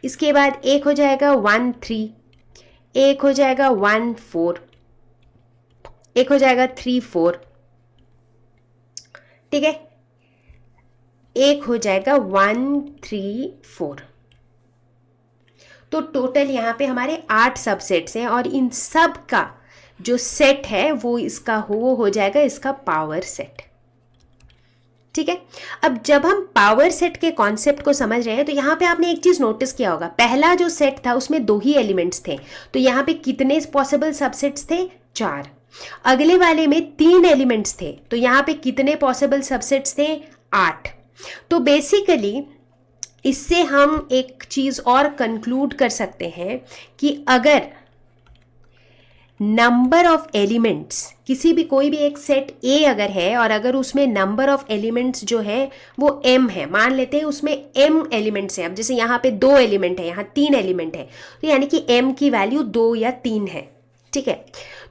Speaker 1: इसके बाद एक हो जाएगा 1 3, एक हो जाएगा 1 4, एक हो जाएगा 3 4, ठीक है? एक हो जाएगा 1 3 4। तो टोटल यहाँ पे हमारे 8 सबसेट्स हैं और इन सब का जो सेट है वो इसका हो जाएगा इसका पावर सेट, ठीक है? अब जब हम पावर सेट के कॉन्सेप्ट को समझ रहे हैं तो यहाँ पे आपने एक चीज नोटिस किया होगा, पहला जो सेट था उसमें 2 ही एलिमेंट्स थे, तो यहाँ पे कितने पॉसिबल सबसेट्स थे? 4। अगले वाले में 3 एलिमेंट्स थे, तो यहाँ पे कितने पॉसिबल सबसेट्स थे? 8। तो बेसिकली इससे हम एक चीज और कंक्लूड कर सकते हैं कि अगर नंबर ऑफ एलिमेंट्स किसी भी कोई भी एक सेट A अगर है और अगर उसमें नंबर ऑफ एलिमेंट्स जो है वो m है, मान लेते हैं उसमें m एलिमेंट्स हैं। अब जैसे यहाँ पे 2 एलिमेंट है, यहाँ 3 एलिमेंट है, तो यानी कि m की वैल्यू 2 या 3 है, ठीक है?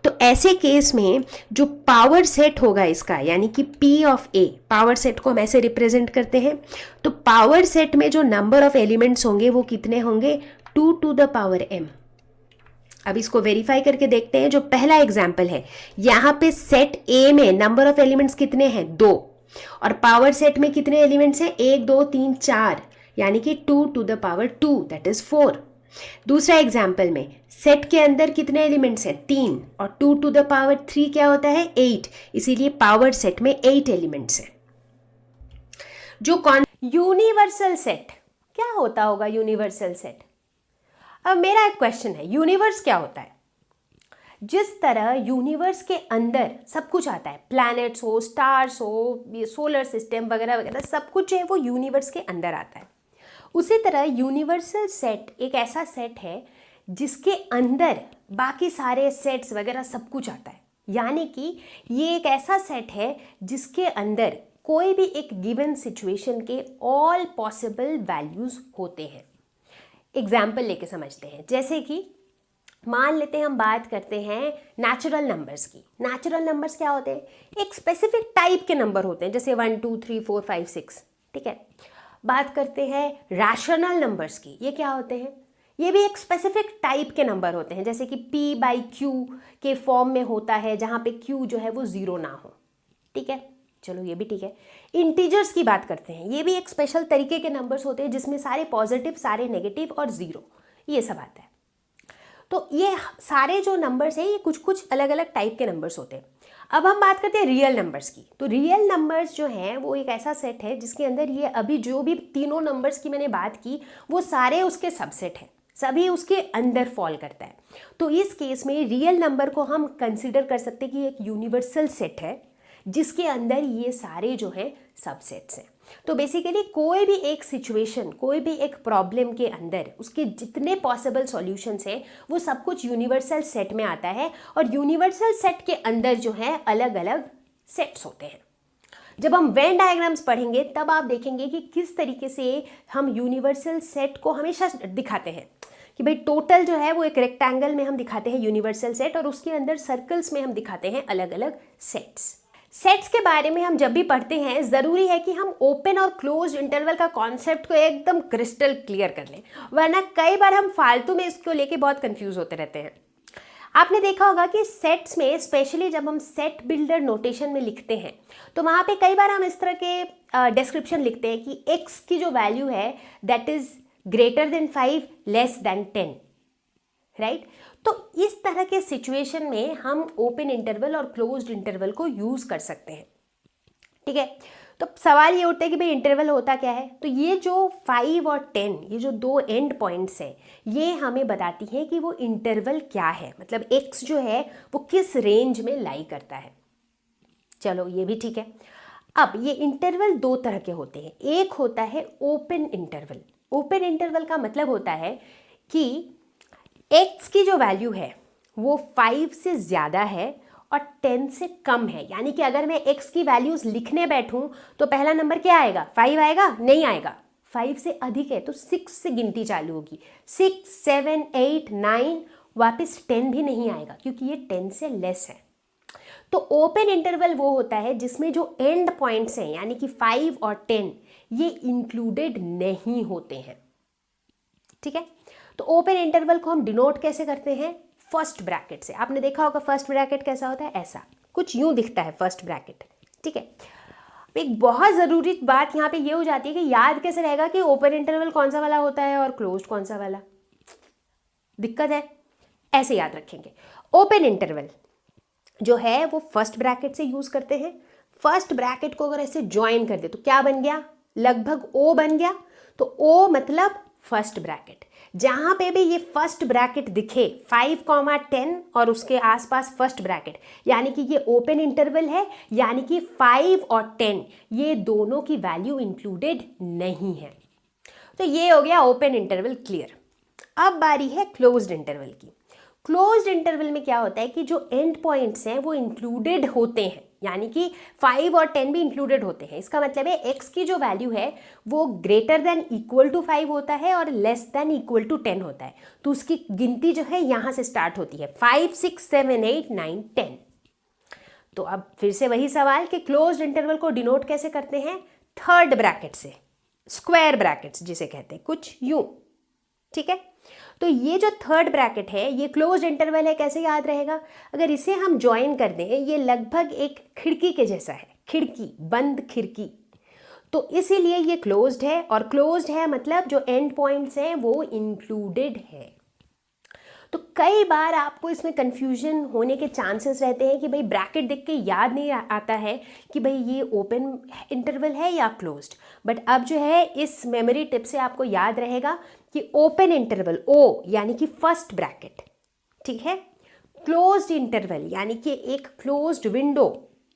Speaker 1: तो ऐसे केस में जो पावर सेट होगा इसका, यानी कि P of A, power set को हम ऐसे रिप्रेजेंट करते हैं। तो पावर सेट में जो नंबर ऑफ एलिमेंट्स होंगे वो कितने होंगे? 2 टू द पावर m। अब इसको वेरीफाई करके देखते हैं। जो पहला एग्जाम्पल है, यहाँ पे सेट A में नंबर ऑफ एलिमेंट्स कितने हैं? 2, और पावर सेट में कितने एलिमेंट्स हैं? 1 2 3 4, यानी कि 2 to the power 2, that is 4। दूसरा एग्जाम्पल में सेट के अंदर कितने एलिमेंट्स हैं? 3, और 2 टू द पावर 3 क्या होता है? 8, इसीलिए पावर सेट में 8 एलिमेंट्स हैं। जो यूनिवर्सल सेट क्या होता होगा? यूनिवर्सल सेट, अब मेरा एक क्वेश्चन है, यूनिवर्स क्या होता है? जिस तरह यूनिवर्स के अंदर सब कुछ आता है, प्लैनेट्स हो, स्टार्स हो, ये सोलर सिस्टम वगैरह वगैरह, सब कुछ जो है वो यूनिवर्स के अंदर आता है। उसी तरह यूनिवर्सल सेट एक ऐसा सेट है जिसके अंदर बाकी सारे सेट्स वगैरह सब कुछ आता है, यानी कि ये एक ऐसा सेट है जिसके अंदर कोई भी एक गिवन सिचुएशन के ऑल पॉसिबल वैल्यूज होते हैं। एग्जाम्पल लेके समझते हैं, जैसे कि मान लेते हैं हम बात करते हैं नेचुरल नंबर्स की। नेचुरल नंबर्स क्या होते हैं? एक स्पेसिफिक टाइप के नंबर होते हैं, जैसे 1 2 3 4 5 6, ठीक है। बात करते हैं रैशनल नंबर्स की, ये क्या होते हैं? ये भी एक स्पेसिफिक टाइप के नंबर होते हैं, जैसे कि p/q के फॉर्म में होता है, जहाँ पे q जो है वो 0 ना हो, ठीक है। चलो ये भी ठीक है। इंटीजर्स की बात करते हैं, ये भी एक स्पेशल तरीके के नंबर्स होते हैं जिसमें सारे पॉजिटिव, सारे नेगेटिव और 0 ये सब आता है। तो ये सारे जो नंबर्स हैं ये कुछ कुछ अलग अलग टाइप के नंबर्स होते हैं। अब हम बात करते हैं रियल नंबर्स की। तो रियल नंबर्स जो हैं वो एक ऐसा सेट है जिसके अंदर ये अभी जो भी तीनों नंबर्स की मैंने बात की वो सारे उसके सबसेट हैं, सभी उसके अंदर फॉल करता है। तो इस केस में रियल नंबर को हम कंसिडर कर सकते हैं कि एक यूनिवर्सल सेट है जिसके अंदर ये सारे जो हैं सबसेट्स हैं। तो बेसिकली कोई भी एक सिचुएशन, कोई भी एक प्रॉब्लम के अंदर उसके जितने पॉसिबल सॉल्यूशंस हैं वो सब कुछ यूनिवर्सल सेट में आता है, और यूनिवर्सल सेट के अंदर जो है अलग अलग सेट्स होते हैं। जब हम वेन डायग्राम्स पढ़ेंगे तब आप देखेंगे कि किस तरीके से हम यूनिवर्सल सेट को हमेशा दिखाते हैं कि भाई टोटल जो है वो एक रेक्टेंगल में हम दिखाते हैं यूनिवर्सल सेट, और उसके अंदर सर्कल्स में हम दिखाते हैं अलग अलग सेट्स। सेट्स के बारे में हम जब भी पढ़ते हैं ज़रूरी है कि हम ओपन और क्लोज इंटरवल का कॉन्सेप्ट को एकदम क्रिस्टल क्लियर कर लें, वरना कई बार हम फालतू में इसको लेके बहुत कंफ्यूज होते रहते हैं। आपने देखा होगा कि सेट्स में स्पेशली जब हम सेट बिल्डर नोटेशन में लिखते हैं तो वहाँ पे कई बार हम इस तरह के डिस्क्रिप्शन लिखते हैं कि x की जो वैल्यू है that is greater than 5 less than 10, right. तो इस तरह के सिचुएशन में हम ओपन इंटरवल और क्लोज्ड इंटरवल को यूज़ कर सकते हैं, ठीक है। तो सवाल ये उठता है कि भाई इंटरवल होता क्या है? तो ये जो 5 और 10, ये जो दो एंड पॉइंट्स हैं, ये हमें बताती हैं कि वो इंटरवल क्या है, मतलब x जो है वो किस रेंज में लाई करता है। चलो ये भी ठीक है। अब ये इंटरवल दो तरह के होते हैं। एक होता है ओपन इंटरवल। ओपन इंटरवल का मतलब होता है कि x की जो वैल्यू है वो 5 से ज़्यादा है और 10 से कम है, यानी कि अगर मैं x की वैल्यूज़ लिखने बैठूं तो पहला नंबर क्या आएगा? 5 आएगा? नहीं आएगा। 5 से अधिक है तो 6 से गिनती चालू होगी, 6 7 8 9, वापस 10 भी नहीं आएगा क्योंकि ये 10 से लेस है। तो ओपन इंटरवल वो होता है जिसमें जो एंड पॉइंट्स हैं यानी कि 5 और 10 ये इंक्लूडेड नहीं होते हैं, ठीक है। तो ओपन इंटरवल को हम डिनोट कैसे करते हैं? फर्स्ट ब्रैकेट से। आपने देखा होगा फर्स्ट ब्रैकेट कैसा होता है, ऐसा कुछ यूं दिखता है फर्स्ट ब्रैकेट, ठीक है। एक बहुत ज़रूरी बात यहाँ पे ये हो जाती है कि याद कैसे रहेगा कि ओपन इंटरवल कौन सा वाला होता है और क्लोज्ड कौन सा वाला? दिक्कत है, ऐसे याद रखेंगे। ओपन इंटरवल जो है वो फर्स्ट ब्रैकेट से यूज़ करते हैं। फर्स्ट ब्रैकेट को अगर ऐसे ज्वाइन कर दे तो क्या बन गया? लगभग ओ बन गया। तो ओ मतलब फर्स्ट ब्रैकेट। जहाँ पे भी ये फर्स्ट ब्रैकेट दिखे 5, 10 और उसके आसपास फर्स्ट ब्रैकेट, यानी कि ये ओपन इंटरवल है, यानी कि 5 और 10 ये दोनों की वैल्यू इंक्लूडेड नहीं है। तो ये हो गया ओपन इंटरवल क्लियर। अब बारी है क्लोज्ड इंटरवल की। क्लोज्ड इंटरवल में क्या होता है कि जो एंड पॉइंट्स हैं वो इंक्लूडेड होते हैं, यानी कि 5 और 10 भी इंक्लूडेड होते हैं। इसका मतलब है x की जो वैल्यू है वो ग्रेटर देन इक्वल टू 5 होता है और लेस देन इक्वल टू 10 होता है। तो उसकी गिनती जो है यहाँ से स्टार्ट होती है 5 6 7 8 9 10। तो अब फिर से वही सवाल कि क्लोज्ड इंटरवल को डिनोट कैसे करते हैं? थर्ड ब्रैकेट से, स्क्वायर ब्रैकेट्स जिसे कहते हैं, कुछ यूं, ठीक है। तो ये जो थर्ड ब्रैकेट है ये क्लोज्ड इंटरवल है। कैसे याद रहेगा? अगर इसे हम ज्वाइन कर दें, ये लगभग एक खिड़की के जैसा है, खिड़की, बंद खिड़की, तो इसीलिए ये क्लोज्ड है। और क्लोज्ड है मतलब जो एंड पॉइंट्स हैं वो इंक्लूडेड है। तो कई बार आपको इसमें कंफ्यूजन होने के चांसेस रहते हैं कि भाई ब्रैकेट देख के याद नहीं आता है कि भाई ये ओपन इंटरवल है या क्लोज्ड। बट अब जो है इस मेमोरी टिप से आपको याद रहेगा कि ओपन इंटरवल ओ यानी कि फर्स्ट ब्रैकेट, ठीक है। क्लोज्ड इंटरवल यानी कि एक क्लोज्ड विंडो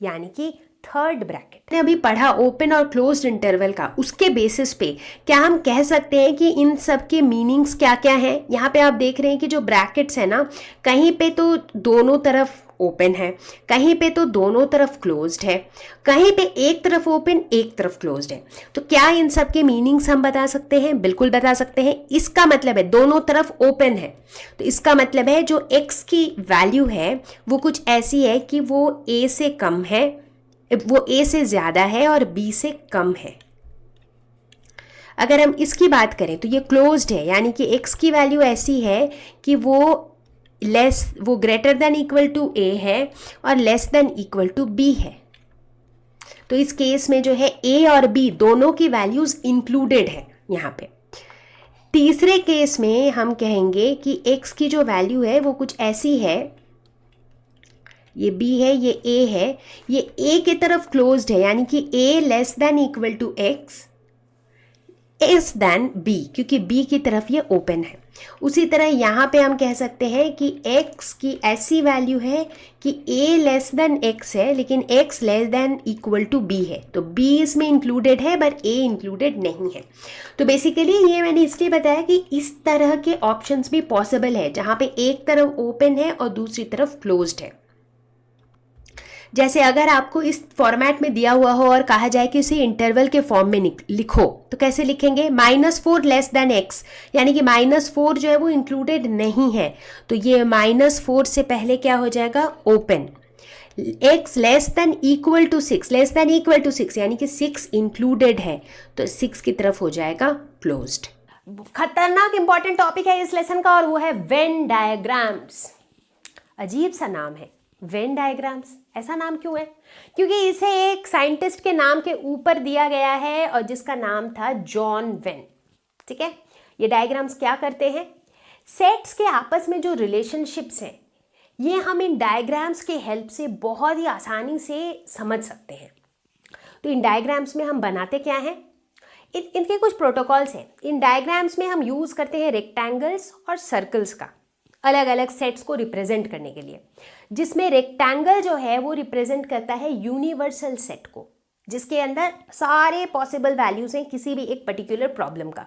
Speaker 1: यानी कि थर्ड ब्रैकेट। ने अभी पढ़ा ओपन और क्लोज्ड इंटरवल का, उसके बेसिस पे क्या हम कह सकते हैं कि इन सब के मीनिंग्स क्या क्या हैं? यहाँ पे आप देख रहे हैं कि जो ब्रैकेट्स है ना, कहीं पे तो दोनों तरफ ओपन है, कहीं पे तो दोनों तरफ क्लोज्ड है, कहीं पे एक तरफ ओपन एक तरफ क्लोज्ड है। तो क्या इन सब के मीनिंग्स हम बता सकते हैं? बिल्कुल बता सकते हैं। इसका मतलब है दोनों तरफ ओपन है, तो इसका मतलब है जो x की वैल्यू है वो कुछ ऐसी है कि वो a से कम है, वो a से ज़्यादा है और b से कम है। अगर हम इसकी बात करें तो ये क्लोज्ड है, यानी कि x की वैल्यू ऐसी है कि वो greater than equal to a है और less than equal to b है। तो इस केस में जो है a और b दोनों की वैल्यूज इंक्लूडेड है यहाँ पे। तीसरे केस में हम कहेंगे कि x की जो वैल्यू है वो कुछ ऐसी है, ये b है, ये a है, ये a की तरफ क्लोज्ड है, यानी कि a less than equal to x is than b, क्योंकि b की तरफ ये ओपन है। उसी तरह यहाँ पे हम कह सकते हैं कि x की ऐसी वैल्यू है कि a लेस देन x है, लेकिन x less than equal to b है, तो b इसमें इंक्लूडेड है बट a इंक्लूडेड नहीं है। तो बेसिकली ये मैंने इसलिए बताया कि इस तरह के ऑप्शंस भी पॉसिबल है जहाँ पे एक तरफ ओपन है और दूसरी तरफ क्लोज्ड है। जैसे अगर आपको इस फॉर्मेट में दिया हुआ हो और कहा जाए कि उसे इंटरवल के फॉर्म में लिखो, तो कैसे लिखेंगे? -4 लेस देन x, यानी कि -4 जो है वो इंक्लूडेड नहीं है, तो ये -4 से पहले क्या हो जाएगा? Open. x less than equal to 6, less than equal to 6 यानी कि 6 इंक्लूडेड है, तो 6 की तरफ हो जाएगा क्लोज्ड। खतरनाक इंपॉर्टेंट टॉपिक है इस लेसन का और वो है वेन डायग्राम्स। अजीब सा नाम है वेन डायग्राम्स, ऐसा नाम क्यों है? क्योंकि इसे एक साइंटिस्ट के नाम के ऊपर दिया गया है और जिसका नाम था जॉन वेन। ठीक है, ये डायग्राम्स क्या करते हैं? सेट्स के आपस में जो रिलेशनशिप्स हैं ये हम इन डायग्राम्स के हेल्प से बहुत ही आसानी से समझ सकते हैं। तो इन डायग्राम्स में हम बनाते क्या हैं? इनके कुछ प्रोटोकॉल्स हैं। इन डायग्राम्स में हम यूज़ करते हैं रेक्टेंगल्स और सर्कल्स का अलग अलग सेट्स को रिप्रेजेंट करने के लिए, जिसमें रेक्टेंगल जो है वो रिप्रेजेंट करता है यूनिवर्सल सेट को, जिसके अंदर सारे पॉसिबल वैल्यूज हैं किसी भी एक पर्टिकुलर प्रॉब्लम का।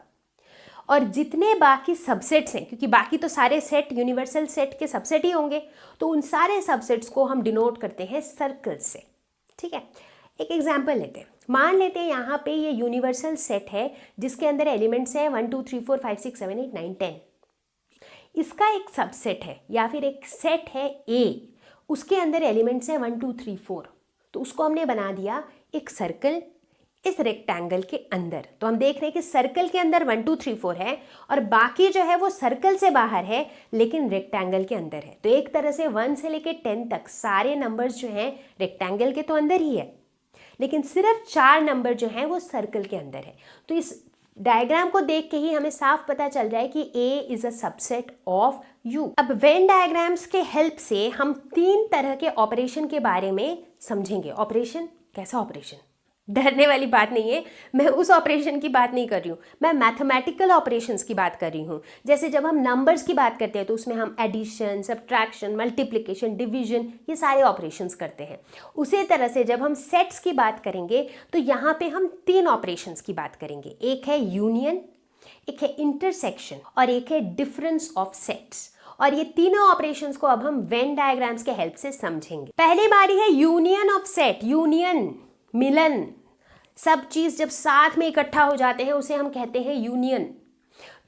Speaker 1: और जितने बाकी सबसेट्स हैं, क्योंकि बाकी तो सारे सेट यूनिवर्सल सेट के सबसेट ही होंगे, तो उन सारे सबसेट्स को हम डिनोट करते हैं सर्कल्स से। ठीक है, एक एग्जाम्पल लेते हैं। मान लेते हैं यहाँ पे ये यूनिवर्सल सेट है जिसके अंदर एलिमेंट्स हैं 1 2 3 4 5 6 7 8 9 10। इसका एक सबसेट है या फिर एक सेट है A, उसके अंदर एलिमेंट्स हैं 1 2 3 4, तो उसको हमने बना दिया एक सर्कल इस रेक्टेंगल के अंदर। तो हम देख रहे हैं कि सर्कल के अंदर 1 2 3 4 है और बाकी जो है वो सर्कल से बाहर है लेकिन रेक्टेंगल के अंदर है। तो एक तरह से 1 से लेके 10 तक सारे नंबर्स जो हैं रेक्टेंगल के तो अंदर ही है, लेकिन सिर्फ 4 नंबर जो हैं वो सर्कल के अंदर है। तो इस डायग्राम को देख के ही हमें साफ पता चल रहा है कि A is a subset of U। अब वेन डायग्राम्स के हेल्प से हम 3 तरह के ऑपरेशन के बारे में समझेंगे। ऑपरेशन, कैसा ऑपरेशन? डरने वाली बात नहीं है, मैं उस ऑपरेशन की बात नहीं कर रही हूँ, मैं मैथमेटिकल ऑपरेशंस की बात कर रही हूँ। जैसे जब हम नंबर्स की बात करते हैं तो उसमें हम एडिशन, सब्ट्रैक्शन, मल्टीप्लिकेशन, डिवीजन, ये सारे ऑपरेशंस करते हैं। उसी तरह से जब हम सेट्स की बात करेंगे तो यहाँ पे हम 3 ऑपरेशंस की बात करेंगे। एक है यूनियन, एक है इंटरसेक्शन और एक है डिफरेंस ऑफ सेट्स। और ये तीनों ऑपरेशंस को अब हम वेन डायग्राम्स के हेल्प से समझेंगे। पहली बारी है यूनियन ऑफ सेट। यूनियन, मिलन, सब चीज़ जब साथ में इकट्ठा हो जाते हैं उसे हम कहते हैं यूनियन।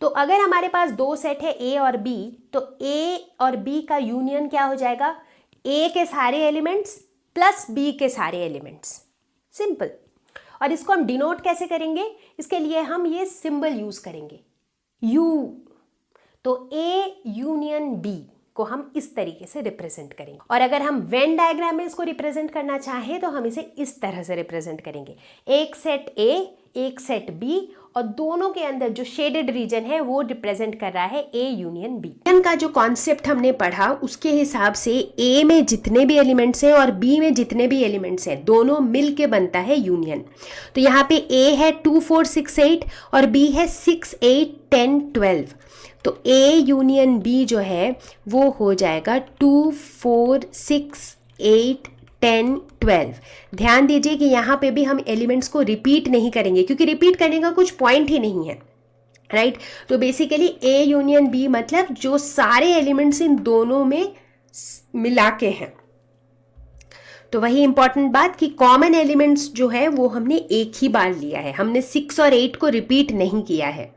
Speaker 1: तो अगर हमारे पास 2 सेट है A और B, तो A और B का यूनियन क्या हो जाएगा? A के सारे एलिमेंट्स प्लस B के सारे एलिमेंट्स। सिंपल। और इसको हम डिनोट कैसे करेंगे? इसके लिए हम ये सिंबल यूज करेंगे U। तो A यूनियन B को हम इस तरीके से रिप्रेजेंट करेंगे। और अगर हम वेन डायग्राम में इसको रिप्रेजेंट करना चाहें तो हम इसे इस तरह से रिप्रेजेंट करेंगे। एक सेट A, एक सेट B और दोनों के अंदर जो शेडेड रीजन है वो रिप्रेजेंट कर रहा है A यूनियन B। यूनियन का जो कॉन्सेप्ट हमने पढ़ा उसके हिसाब से A में जितने भी एलिमेंट्स हैं और B में जितने भी एलिमेंट्स हैं दोनों मिल के बनता है यूनियन। तो यहाँ पे A है 2 4 6 8 और B है 6 8 10 12। तो A यूनियन B जो है वो हो जाएगा 2 4 6 8 10 12। ध्यान दीजिए कि यहाँ पे भी हम एलिमेंट्स को रिपीट नहीं करेंगे क्योंकि रिपीट करने का कुछ पॉइंट ही नहीं है, राइट। तो बेसिकली A यूनियन B मतलब जो सारे एलिमेंट्स इन दोनों में मिला के हैं, तो वही इंपॉर्टेंट बात कि कॉमन एलिमेंट्स जो है वो हमने एक ही बार लिया है, हमने 6 और 8 को रिपीट नहीं किया है।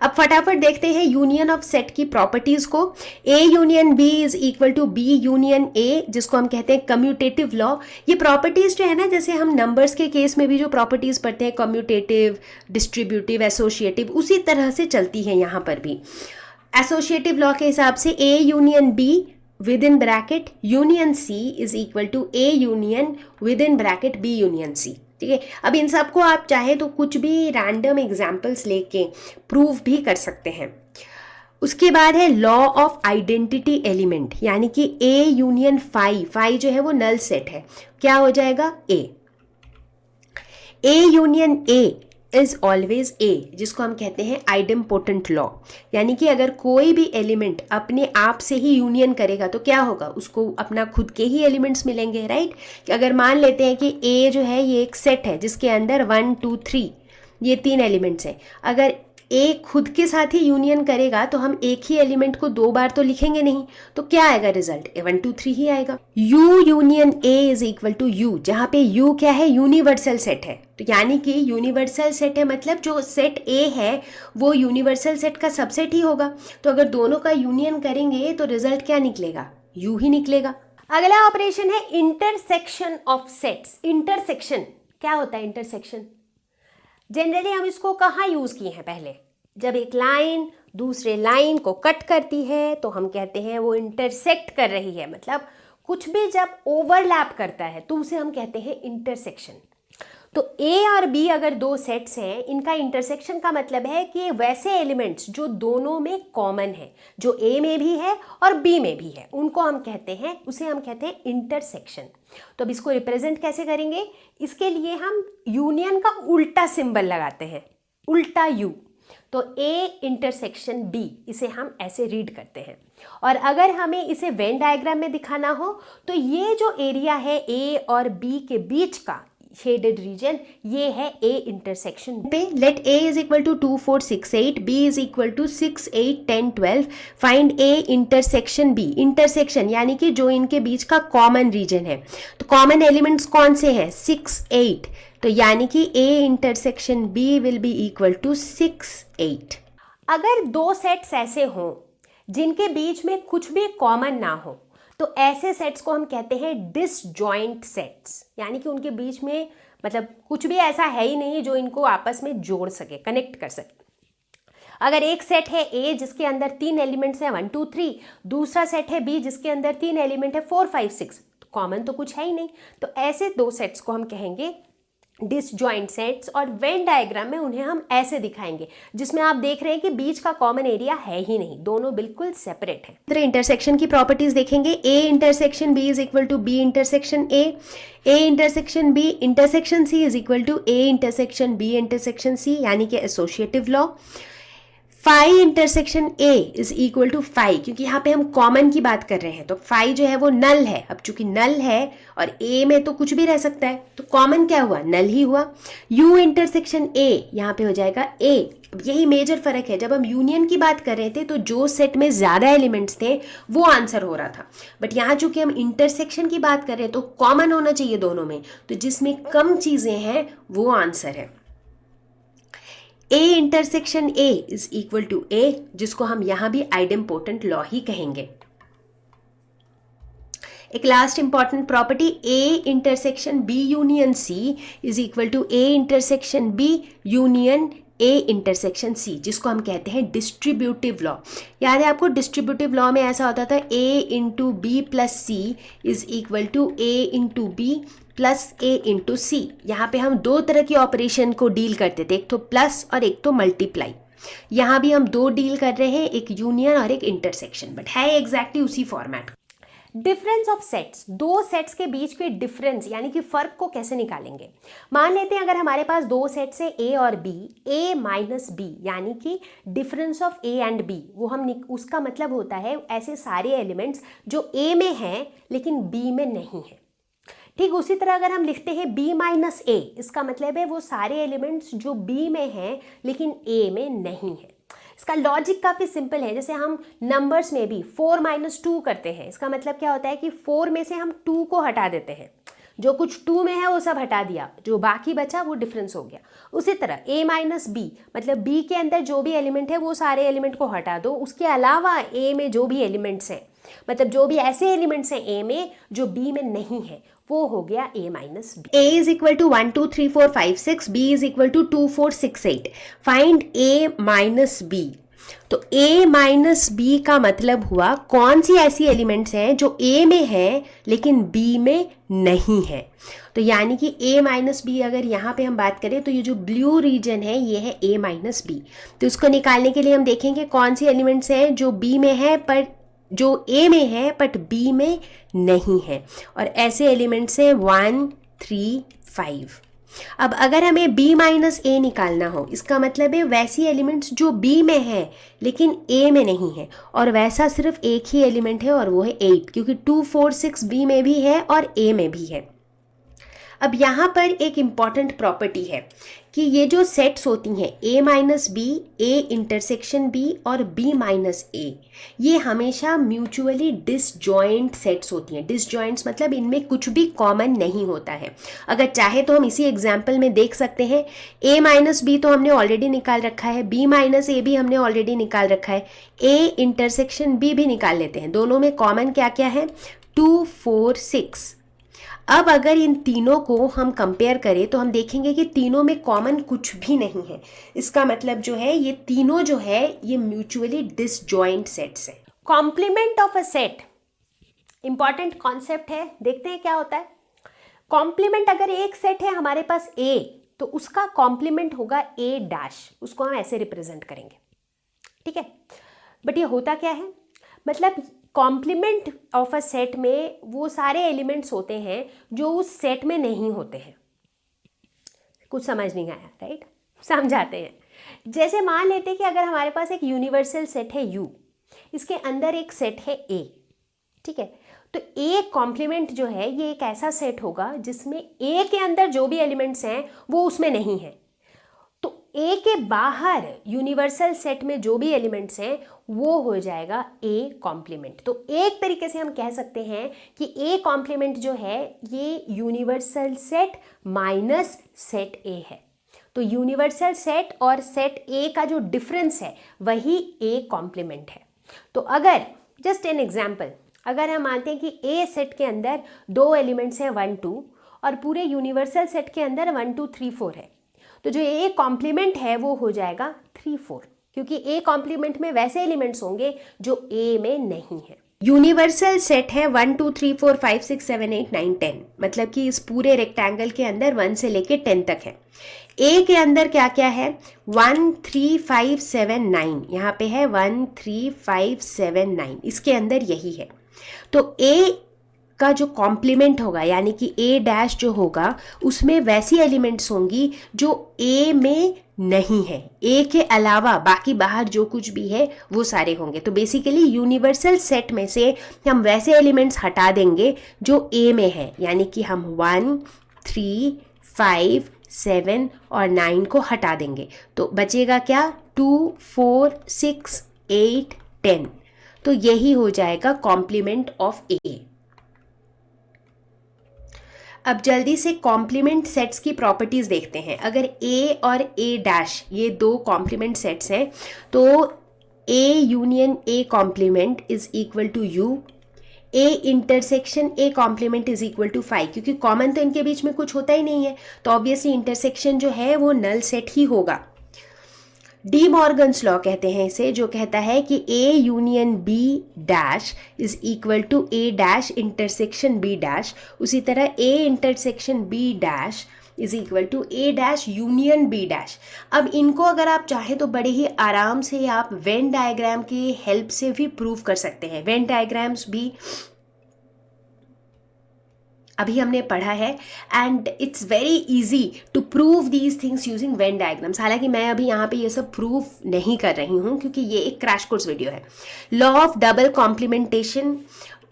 Speaker 1: अब फटाफट देखते हैं यूनियन ऑफ सेट की प्रॉपर्टीज को। A union B is equal to B union A, जिसको हम कहते हैं कम्यूटेटिव लॉ। ये प्रॉपर्टीज जो है ना, जैसे हम नंबर्स के केस में भी जो प्रॉपर्टीज पढ़ते हैं, कम्यूटेटिव, डिस्ट्रीब्यूटिव, एसोसिएटिव, उसी तरह से चलती है यहाँ पर भी। एसोसिएटिव लॉ के हिसाब से A union B within bracket union C is equal to A union within bracket B union C. ठीक है, अब इन सबको आप चाहे तो कुछ भी रैंडम एग्जाम्पल्स लेके प्रूव भी कर सकते हैं। उसके बाद है लॉ ऑफ आइडेंटिटी एलिमेंट, यानी कि ए यूनियन फाई जो है वो नल सेट है, क्या हो जाएगा A union A is always a, जिसको हम कहते हैं आइडेम्पोटेंट लॉ। यानी कि अगर कोई भी एलिमेंट अपने आप से ही यूनियन करेगा तो क्या होगा, उसको अपना खुद के ही एलिमेंट्स मिलेंगे, राइट। कि अगर मान लेते हैं कि ए जो है ये एक सेट है जिसके अंदर 1 2 3 ये 3 एलिमेंट्स हैं, अगर ए खुद के साथ ही यूनियन करेगा तो हम एक ही एलिमेंट को 2 बार तो लिखेंगे नहीं, तो क्या आएगा रिजल्ट, 1 2 3 ही आएगा। U union A is equal to U, जहां पे यू क्या है, यूनिवर्सल सेट है। तो यानी कि यूनिवर्सल सेट है मतलब जो सेट ए है वो यूनिवर्सल सेट का सबसेट ही होगा। तो अगर दोनों का यूनियन करेंगे तो रिजल्ट क्या निकलेगा, यू ही निकलेगा। अगला ऑपरेशन है इंटरसेक्शन ऑफ सेट्स। इंटरसेक्शन क्या होता है, इंटरसेक्शन जनरली हम इसको कहाँ यूज़ किए हैं, पहले जब एक लाइन दूसरे लाइन को कट करती है तो हम कहते हैं वो इंटरसेक्ट कर रही है, मतलब कुछ भी जब ओवरलैप करता है तो उसे हम कहते हैं इंटरसेक्शन। तो ए और बी अगर दो सेट्स हैं, इनका इंटरसेक्शन का मतलब है कि वैसे एलिमेंट्स जो दोनों में कॉमन है, जो ए में भी है और बी में भी है, उनको हम कहते हैं, उसे हम कहते हैं इंटरसेक्शन। तो अब इसको रिप्रेजेंट कैसे करेंगे, इसके लिए हम यूनियन का उल्टा सिंबल लगाते हैं, उल्टा यू। तो ए इंटरसेक्शन बी, इसे हम ऐसे रीड करते हैं। और अगर हमें इसे वेन डायग्राम में दिखाना हो तो ये जो एरिया है ए और बी के बीच का शेडेड रीजन, ये है ए इंटरसेक्शन पे। Let A is equal to 2 4 6 8, B is equal to 6 8 10 12, find A intersection B. Intersection यानी कि जो इनके बीच का कॉमन रीजन है। तो कॉमन एलिमेंट्स कौन से हैं, 6 8, तो यानी कि A intersection B will be equal to 6 8। अगर दो सेट्स ऐसे हों जिनके बीच में कुछ भी कॉमन ना हो तो ऐसे सेट्स को हम कहते हैं डिसजॉइंट सेट्स, यानी कि उनके बीच में मतलब कुछ भी ऐसा है ही नहीं जो इनको आपस में जोड़ सके, कनेक्ट कर सके। अगर एक सेट है ए जिसके अंदर 3 एलिमेंट्स हैं 1 2 3, दूसरा सेट है बी जिसके अंदर 3 एलिमेंट है 4 5 6, तो कॉमन तो कुछ है ही नहीं। तो ऐसे दो सेट्स को हम कहेंगे डिसजॉइंट सेट्स, और वेन डायग्राम में उन्हें हम ऐसे दिखाएंगे जिसमें आप देख रहे हैं कि बीच का कॉमन एरिया है ही नहीं, दोनों बिल्कुल सेपरेट हैं। तो इंटरसेक्शन की प्रॉपर्टीज देखेंगे। A intersection B is equal to B intersection A intersection B intersection C is equal to A intersection B intersection C, यानी कि associative law. Phi intersection A is equal to phi, क्योंकि यहाँ पे हम कॉमन की बात कर रहे हैं तो फाई जो है वो नल है। अब चूंकि नल है और ए में तो कुछ भी रह सकता है, तो कॉमन क्या हुआ, नल ही हुआ। यू इंटरसेक्शन ए, यहाँ पे हो जाएगा ए। अब यही मेजर फर्क है, जब हम यूनियन की बात कर रहे थे तो जो सेट में ज्यादा एलिमेंट्स थे वो आंसर हो रहा था, बट यहाँ चूंकि हम इंटरसेक्शन की बात कर रहे हैं तो कॉमन होना चाहिए दोनों में, तो जिसमें कम चीजें हैं वो आंसर है। A intersection A is equal to A, जिसको हम यहां भी आइडेम्पोटेंट लॉ ही कहेंगे। एक last important property, A intersection B union C is equal to A intersection B union A intersection C, जिसको हम कहते हैं डिस्ट्रीब्यूटिव लॉ। याद है आपको, डिस्ट्रीब्यूटिव लॉ में ऐसा होता था A into B plus C is equal to A into B plus A into C. यहाँ पे हम दो तरह की ऑपरेशन को डील करते थे, एक तो प्लस और एक तो मल्टीप्लाई। यहाँ भी हम दो डील कर रहे हैं, एक यूनियन और एक इंटरसेक्शन, बट है एग्जैक्टली उसी फॉर्मेट। डिफरेंस ऑफ सेट्स, दो सेट्स के बीच के डिफरेंस यानी कि फर्क को कैसे निकालेंगे। मान लेते हैं अगर हमारे पास दो सेट्स है ए और बी, ए माइनस बी, यानी कि difference of A and B, वो हम उसका मतलब होता है ऐसे सारे एलिमेंट्स जो ए में हैं लेकिन बी में नहीं है। ठीक उसी तरह अगर हम लिखते हैं b माइनस ए, इसका मतलब है वो सारे एलिमेंट्स जो b में हैं लेकिन a में नहीं है। इसका लॉजिक काफ़ी सिंपल है, जैसे हम नंबर्स में भी 4 माइनस 2 करते हैं, इसका मतलब क्या होता है कि 4 में से हम 2 को हटा देते हैं, जो कुछ 2 में है वो सब हटा दिया, जो बाकी बचा वो डिफरेंस हो गया। उसी तरह a माइनस बी, मतलब b के अंदर जो भी एलिमेंट है वो सारे एलिमेंट को हटा दो, उसके अलावा a में जो भी एलिमेंट्स हैं, मतलब जो भी ऐसे एलिमेंट्स हैं a में जो b में नहीं है, वो हो गया a minus B. a is equal to 1 2 3 4 5 6, b is equal to 2 4 6 8। Find a minus B. तो a माइनस बी का मतलब हुआ कौन सी ऐसी एलिमेंट्स हैं जो a में है लेकिन b में नहीं है। तो यानी कि a माइनस बी, अगर यहाँ पे हम बात करें तो ये जो ब्लू रीजन है ये है a माइनस बी। तो इसको निकालने के लिए हम देखेंगे कौन सी एलिमेंट्स हैं जो b में है पर जो a में है बट b में नहीं है, और ऐसे एलिमेंट्स हैं 1 3 5। अब अगर हमें b माइनस ए निकालना हो, इसका मतलब है वैसी एलिमेंट्स जो b में है लेकिन a में नहीं है, और वैसा सिर्फ एक ही एलिमेंट है और वो है 8, क्योंकि 2 4 6 b में भी है और a में भी है। अब यहाँ पर एक इम्पॉर्टेंट प्रॉपर्टी है कि ये जो सेट्स होती हैं a minus B, a intersection b और b माइनस a, ये हमेशा म्यूचुअली डिसजॉइंट सेट्स होती हैं। डिसजॉइंट्स मतलब इनमें कुछ भी कॉमन नहीं होता है। अगर चाहे तो हम इसी एग्जाम्पल में देख सकते हैं, a माइनस बी तो हमने ऑलरेडी निकाल रखा है, b माइनस ए भी हमने ऑलरेडी निकाल रखा है, a इंटरसेक्शन b भी निकाल लेते हैं। दोनों में कॉमन क्या क्या है? 2 4 6। अब अगर इन तीनों को हम कंपेयर करें तो हम देखेंगे कि तीनों में कॉमन कुछ भी नहीं है। इसका मतलब जो है ये तीनों जो है ये म्यूचुअली डिसजॉइंट सेट्स हैं। Complement of a set important concept है, देखते हैं क्या होता है। कॉम्प्लीमेंट, अगर एक सेट है हमारे पास A, तो उसका कॉम्प्लीमेंट होगा A डैश, उसको हम ऐसे रिप्रेजेंट करेंगे, ठीक है। बट ये होता क्या है, मतलब कॉम्प्लीमेंट ऑफ अ सेट में वो सारे एलिमेंट्स होते हैं जो उस सेट में नहीं होते हैं। कुछ समझ नहीं आया, राइट? समझाते हैं। जैसे मान लेते हैं कि अगर हमारे पास एक यूनिवर्सल सेट है U, इसके अंदर एक सेट है A, ठीक है। तो A कॉम्प्लीमेंट जो है ये एक ऐसा सेट होगा जिसमें A के अंदर जो भी एलिमेंट्स हैं वो उसमें नहीं है। तो A के बाहर यूनिवर्सल सेट में जो भी एलिमेंट्स हैं वो हो जाएगा A कॉम्प्लीमेंट। तो एक तरीके से हम कह सकते हैं कि A कॉम्प्लीमेंट जो है ये universal set minus set A है। तो यूनिवर्सल सेट और सेट A का जो डिफरेंस है वही A कॉम्प्लीमेंट है। तो अगर जस्ट एन एग्जाम्पल, अगर हम मानते हैं कि A सेट के अंदर दो एलिमेंट्स हैं 1 2 और पूरे यूनिवर्सल सेट के अंदर 1 2 3 4 है, तो जो A कॉम्प्लीमेंट है वो हो जाएगा 3 4, क्योंकि A कॉम्प्लीमेंट में वैसे एलिमेंट्स होंगे जो A में नहीं है। यूनिवर्सल सेट है 1 2 3 4 5 6 7 8 9 10, मतलब कि इस पूरे रेक्टेंगल के अंदर 1 से लेके 10 तक है। A के अंदर क्या क्या है? 1 3 5 7 9, यहाँ पे है 1 3 5 7 9, इसके अंदर यही है। तो A का जो कॉम्प्लीमेंट होगा यानी कि A डैश जो होगा उसमें वैसी एलिमेंट्स होंगी जो A में नहीं है, A के अलावा बाकी बाहर जो कुछ भी है वो सारे होंगे। तो बेसिकली यूनिवर्सल सेट में से हम वैसे एलिमेंट्स हटा देंगे जो A में है, यानी कि हम 1 3 5 7 और 9 को हटा देंगे, तो बचेगा क्या? 2 4 6 8 10। तो यही हो जाएगा कॉम्प्लीमेंट ऑफ A। अब जल्दी से कॉम्प्लीमेंट सेट्स की प्रॉपर्टीज देखते हैं। अगर A और A डैश ये दो कॉम्प्लीमेंट सेट्स हैं तो A union A complement is equal to U, A intersection A complement is equal to 5, क्योंकि कॉमन तो इनके बीच में कुछ होता ही नहीं है, तो ऑब्वियसली इंटरसेक्शन जो है वो नल सेट ही होगा। डी मॉर्गन्स लॉ कहते हैं इसे, जो कहता है कि A union B dash is equal to A dash intersection B dash. उसी तरह A intersection B dash is equal to A dash union B dash. अब इनको अगर आप चाहें तो बड़े ही आराम से आप वेन डायग्राम की हेल्प से भी प्रूव कर सकते हैं। वेन डायग्राम्स भी अभी हमने पढ़ा है and it's very easy to prove these things using Venn diagrams. हालांकि मैं अभी यहाँ पे ये सब प्रूव नहीं कर रही हूँ क्योंकि ये एक क्रैश कोर्स वीडियो है। लॉ ऑफ डबल कॉम्प्लीमेंटेशन,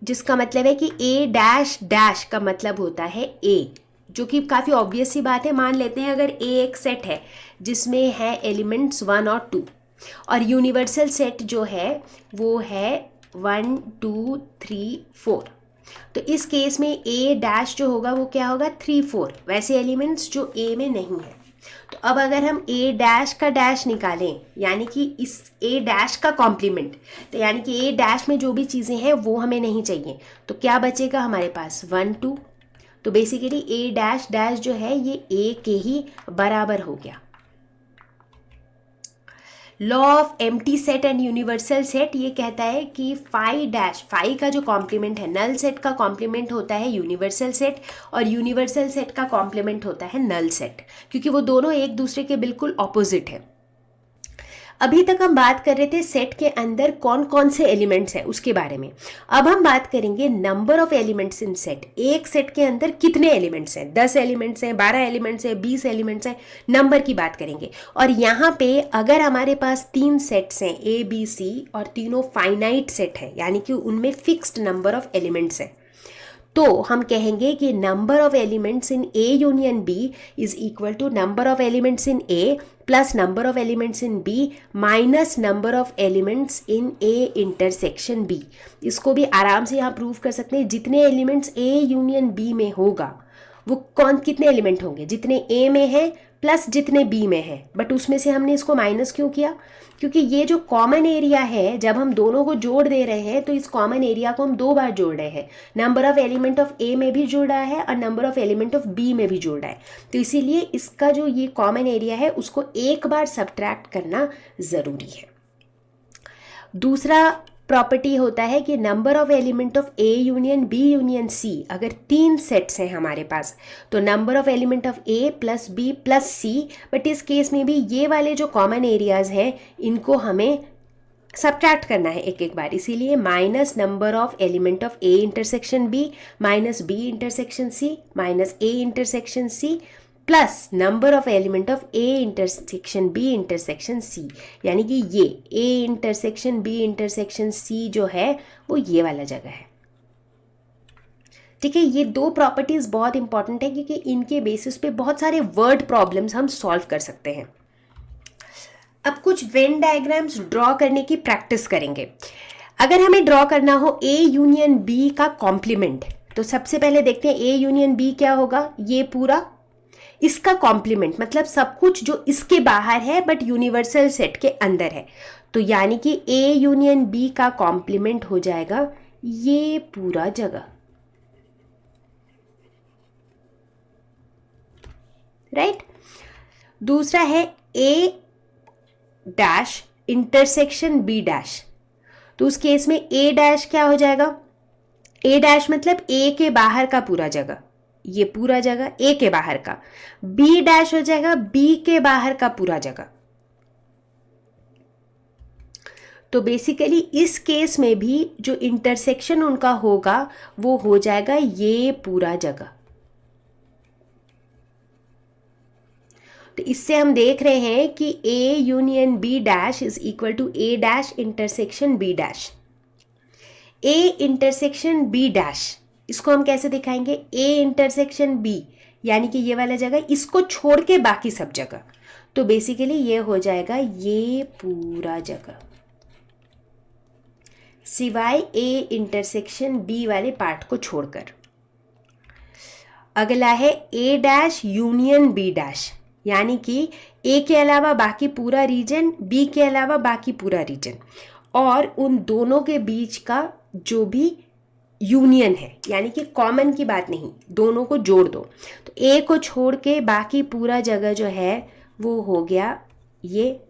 Speaker 1: जिसका मतलब है कि A डैश डैश का मतलब होता है A, जो कि काफ़ी ऑब्वियस सी बात है। मान लेते हैं अगर A एक सेट है जिसमें है एलिमेंट्स 1 और 2 और यूनिवर्सल सेट जो है वो है 1 2 3 4, तो इस केस में ए डैश जो होगा वो क्या होगा 3 4, वैसे एलिमेंट्स जो ए में नहीं है। तो अब अगर हम ए डैश का डैश निकालें, यानी कि इस ए डैश का कॉम्प्लीमेंट, तो यानी कि ए डैश में जो भी चीज़ें हैं वो हमें नहीं चाहिए, तो क्या बचेगा हमारे पास 1 2। तो बेसिकली ए डैश डैश जो है ये ए के ही बराबर हो गया। Law of empty set and universal set ये कहता है कि फाई डैश, फाई का जो कॉम्प्लीमेंट है, नल सेट का कॉम्प्लीमेंट होता है यूनिवर्सल सेट, और यूनिवर्सल सेट का कॉम्प्लीमेंट होता है नल सेट, क्योंकि वो दोनों एक दूसरे के बिल्कुल ऑपोजिट है। अभी तक हम बात कर रहे थे सेट के अंदर कौन कौन से एलिमेंट्स हैं उसके बारे में। अब हम बात करेंगे number of elements in set. एक सेट के अंदर कितने एलिमेंट्स हैं, 10 एलिमेंट्स हैं, 12 एलिमेंट्स हैं, 20 एलिमेंट्स हैं, नंबर की बात करेंगे। और यहाँ पे अगर हमारे पास 3 सेट्स हैं ए बी सी और तीनों फाइनाइट सेट है, यानी कि उनमें फिक्स्ड नंबर ऑफ एलिमेंट्स है, तो हम कहेंगे कि number of elements in A union B is equal to number of elements in A plus number of elements in B minus number of elements in A intersection B. इसको भी आराम से यहाँ प्रूव कर सकते हैं। जितने एलिमेंट्स ए यूनियन बी में होगा वो कितने एलिमेंट होंगे, जितने ए में है प्लस जितने बी में है, बट उसमें से हमने इसको माइनस क्यों किया, क्योंकि ये जो कॉमन एरिया है, जब हम दोनों को जोड़ दे रहे हैं तो इस कॉमन एरिया को हम 2 बार जोड़ रहे हैं। Number of element of A में भी जोड़ रहा है और number of element of B में भी जोड़ रहा है, तो इसीलिए इसका जो ये कॉमन एरिया है उसको एक बार सब्ट्रैक्ट करना ज़रूरी है। दूसरा प्रॉपर्टी होता है कि number of element of A union B union C, अगर 3 सेट्स हैं हमारे पास तो number of element of A plus B plus C, but इस केस में भी ये वाले जो कॉमन एरियाज हैं इनको हमें सब्ट्रैक्ट करना है एक एक बार, इसीलिए minus number of element of A intersection B minus B intersection C minus A intersection C plus number of element of A intersection B intersection C, यानी कि ये A intersection B intersection C जो है वो ये वाला जगह है। ठीक है, ये 2 प्रॉपर्टीज बहुत इंपॉर्टेंट है क्योंकि इनके बेसिस पे बहुत सारे वर्ड प्रॉब्लम्स हम सॉल्व कर सकते हैं। अब कुछ वेन डायग्राम्स ड्रॉ करने की प्रैक्टिस करेंगे। अगर हमें ड्रॉ करना हो ए यूनियन बी का कॉम्प्लीमेंट, तो सबसे पहले देखते हैं ए यूनियन बी क्या होगा, ये पूरा इसका कॉम्प्लीमेंट, मतलब सब कुछ जो इसके बाहर है बट यूनिवर्सल सेट के अंदर है, तो यानी कि ए यूनियन बी का कॉम्प्लीमेंट हो जाएगा ये पूरा जगह, राइट। दूसरा है ए डैश इंटरसेक्शन बी डैश, तो उस केस में ए डैश क्या हो जाएगा, ए डैश मतलब ए के बाहर का पूरा जगह, ये पूरा जगह ए के बाहर का, बी डैश हो जाएगा बी के बाहर का पूरा जगह। तो बेसिकली इस केस में भी जो इंटरसेक्शन उनका होगा वो हो जाएगा ये पूरा जगह। तो इससे हम देख रहे हैं कि A union B dash is equal to A dash intersection B dash. A intersection B dash इसको हम कैसे दिखाएंगे, ए इंटरसेक्शन बी, यानी कि ये वाला जगह, इसको छोड़ के बाकी सब जगह, तो बेसिकली ये हो जाएगा ये पूरा जगह सिवाय ए इंटरसेक्शन बी वाले पार्ट को छोड़कर। अगला है ए डैश यूनियन बी डैश, यानी कि ए के अलावा बाकी पूरा रीजन, बी के अलावा बाकी पूरा रीजन, और उन दोनों के बीच का जो भी यूनियन है, यानी कि कॉमन की बात नहीं, दोनों को जोड़ दो, तो ए को छोड़ के बाकी पूरा जगह जो है वो हो गया ये,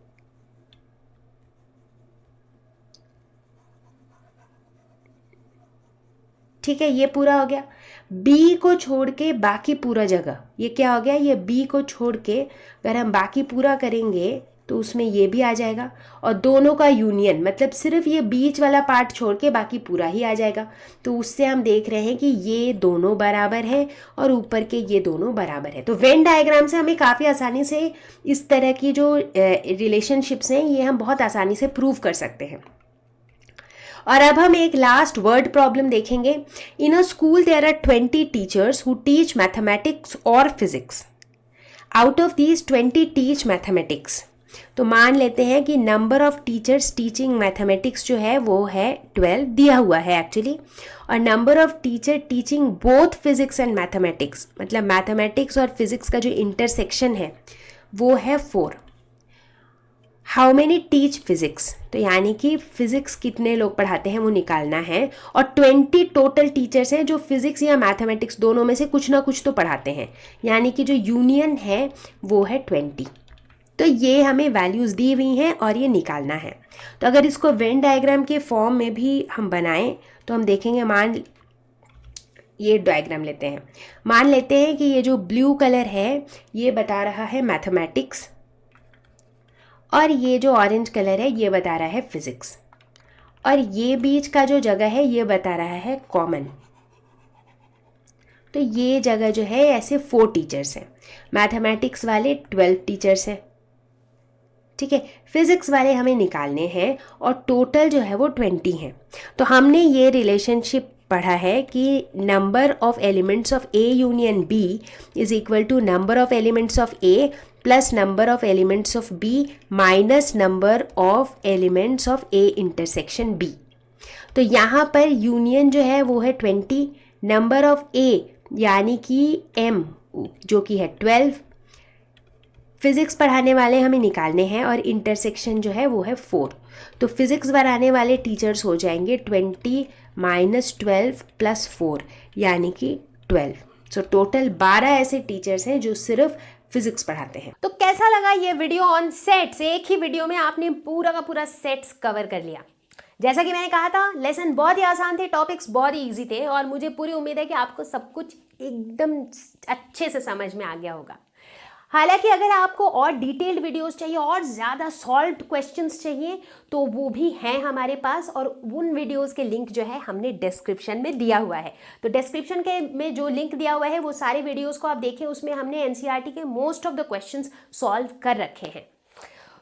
Speaker 1: ठीक है, ये पूरा हो गया। बी को छोड़ के बाकी पूरा जगह ये क्या हो गया, ये बी को छोड़ के अगर हम बाकी पूरा करेंगे तो उसमें ये भी आ जाएगा, और दोनों का यूनियन मतलब सिर्फ ये बीच वाला पार्ट छोड़ के बाकी पूरा ही आ जाएगा, तो उससे हम देख रहे हैं कि ये दोनों बराबर है और ऊपर के ये दोनों बराबर है। तो वेन डायग्राम से हमें काफ़ी आसानी से इस तरह की जो रिलेशनशिप्स हैं ये हम बहुत आसानी से प्रूव कर सकते हैं। और अब हम एक लास्ट वर्ड प्रॉब्लम देखेंगे। In a school there are 20 teachers who teach mathematics और physics. Out of these 20 teach mathematics तो मान लेते हैं कि number of teachers teaching mathematics जो है वो है 12 दिया हुआ है एक्चुअली, और number of teacher teaching both physics and mathematics, मतलब मैथमेटिक्स और फिजिक्स का जो इंटरसेक्शन है वो है 4। हाउ मेनी टीच फिजिक्स, तो यानी कि फिजिक्स कितने लोग पढ़ाते हैं वो निकालना है, और 20 टोटल टीचर्स हैं जो फिजिक्स या मैथमेटिक्स दोनों में से कुछ ना कुछ तो पढ़ाते हैं, यानी कि जो यूनियन है वो है 20। तो ये हमें वैल्यूज़ दी हुई हैं और ये निकालना है। तो अगर इसको वेन डायग्राम के फॉर्म में भी हम बनाएं तो हम देखेंगे, ये डायग्राम लेते हैं, मान लेते हैं कि ये जो ब्लू कलर है ये बता रहा है मैथमेटिक्स, और ये जो ऑरेंज कलर है ये बता रहा है फिजिक्स, और ये बीच का जो जगह है ये बता रहा है कॉमन। तो ये जगह जो है ऐसे 4 टीचर्स हैं, मैथमेटिक्स वाले 12 टीचर्स हैं, ठीक है, फिजिक्स वाले हमें निकालने हैं और टोटल जो है वो 20 हैं। तो हमने ये रिलेशनशिप पढ़ा है कि number of elements of A union B is equal to number of elements of A plus number of elements of B minus number of elements of A intersection B. तो यहाँ पर यूनियन जो है वो है 20, नंबर ऑफ ए यानी कि एम जो कि है 12, फिज़िक्स पढ़ाने वाले हमें निकालने हैं, और इंटरसेक्शन जो है वो है 4। तो फिज़िक्स पढ़ाने वाले टीचर्स हो जाएंगे 20 माइनस 12 प्लस 4 यानी कि 12। सो टोटल 12 ऐसे टीचर्स हैं जो सिर्फ फिजिक्स पढ़ाते हैं। तो कैसा लगा ये वीडियो ऑन सेट्स? एक ही वीडियो में आपने पूरा का पूरा सेट्स कवर कर लिया। जैसा कि मैंने कहा था, लेसन बहुत ही आसान थे, टॉपिक्स बहुत ही इजी थे, और मुझे पूरी उम्मीद है कि आपको सब कुछ एकदम अच्छे से समझ में आ गया होगा। हालांकि अगर आपको और डिटेल्ड वीडियोस चाहिए और ज़्यादा सॉल्व्ड क्वेश्चंस चाहिए तो वो भी हैं हमारे पास, और उन वीडियोस के लिंक जो है हमने डिस्क्रिप्शन में दिया हुआ है। तो डिस्क्रिप्शन के में जो लिंक दिया हुआ है वो सारे वीडियोस को आप देखें, उसमें हमने एनसीईआरटी के most of the questions solve कर रखे हैं।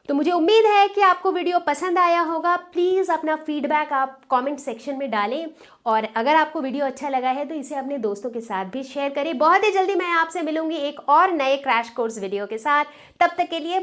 Speaker 1: तो मुझे उम्मीद है कि आपको वीडियो पसंद आया होगा। प्लीज़ अपना फीडबैक आप कमेंट सेक्शन में डालें, और अगर आपको वीडियो अच्छा लगा है तो इसे अपने दोस्तों के साथ भी शेयर करें। बहुत ही जल्दी मैं आपसे मिलूंगी एक और नए क्रैश कोर्स वीडियो के साथ। तब तक के लिए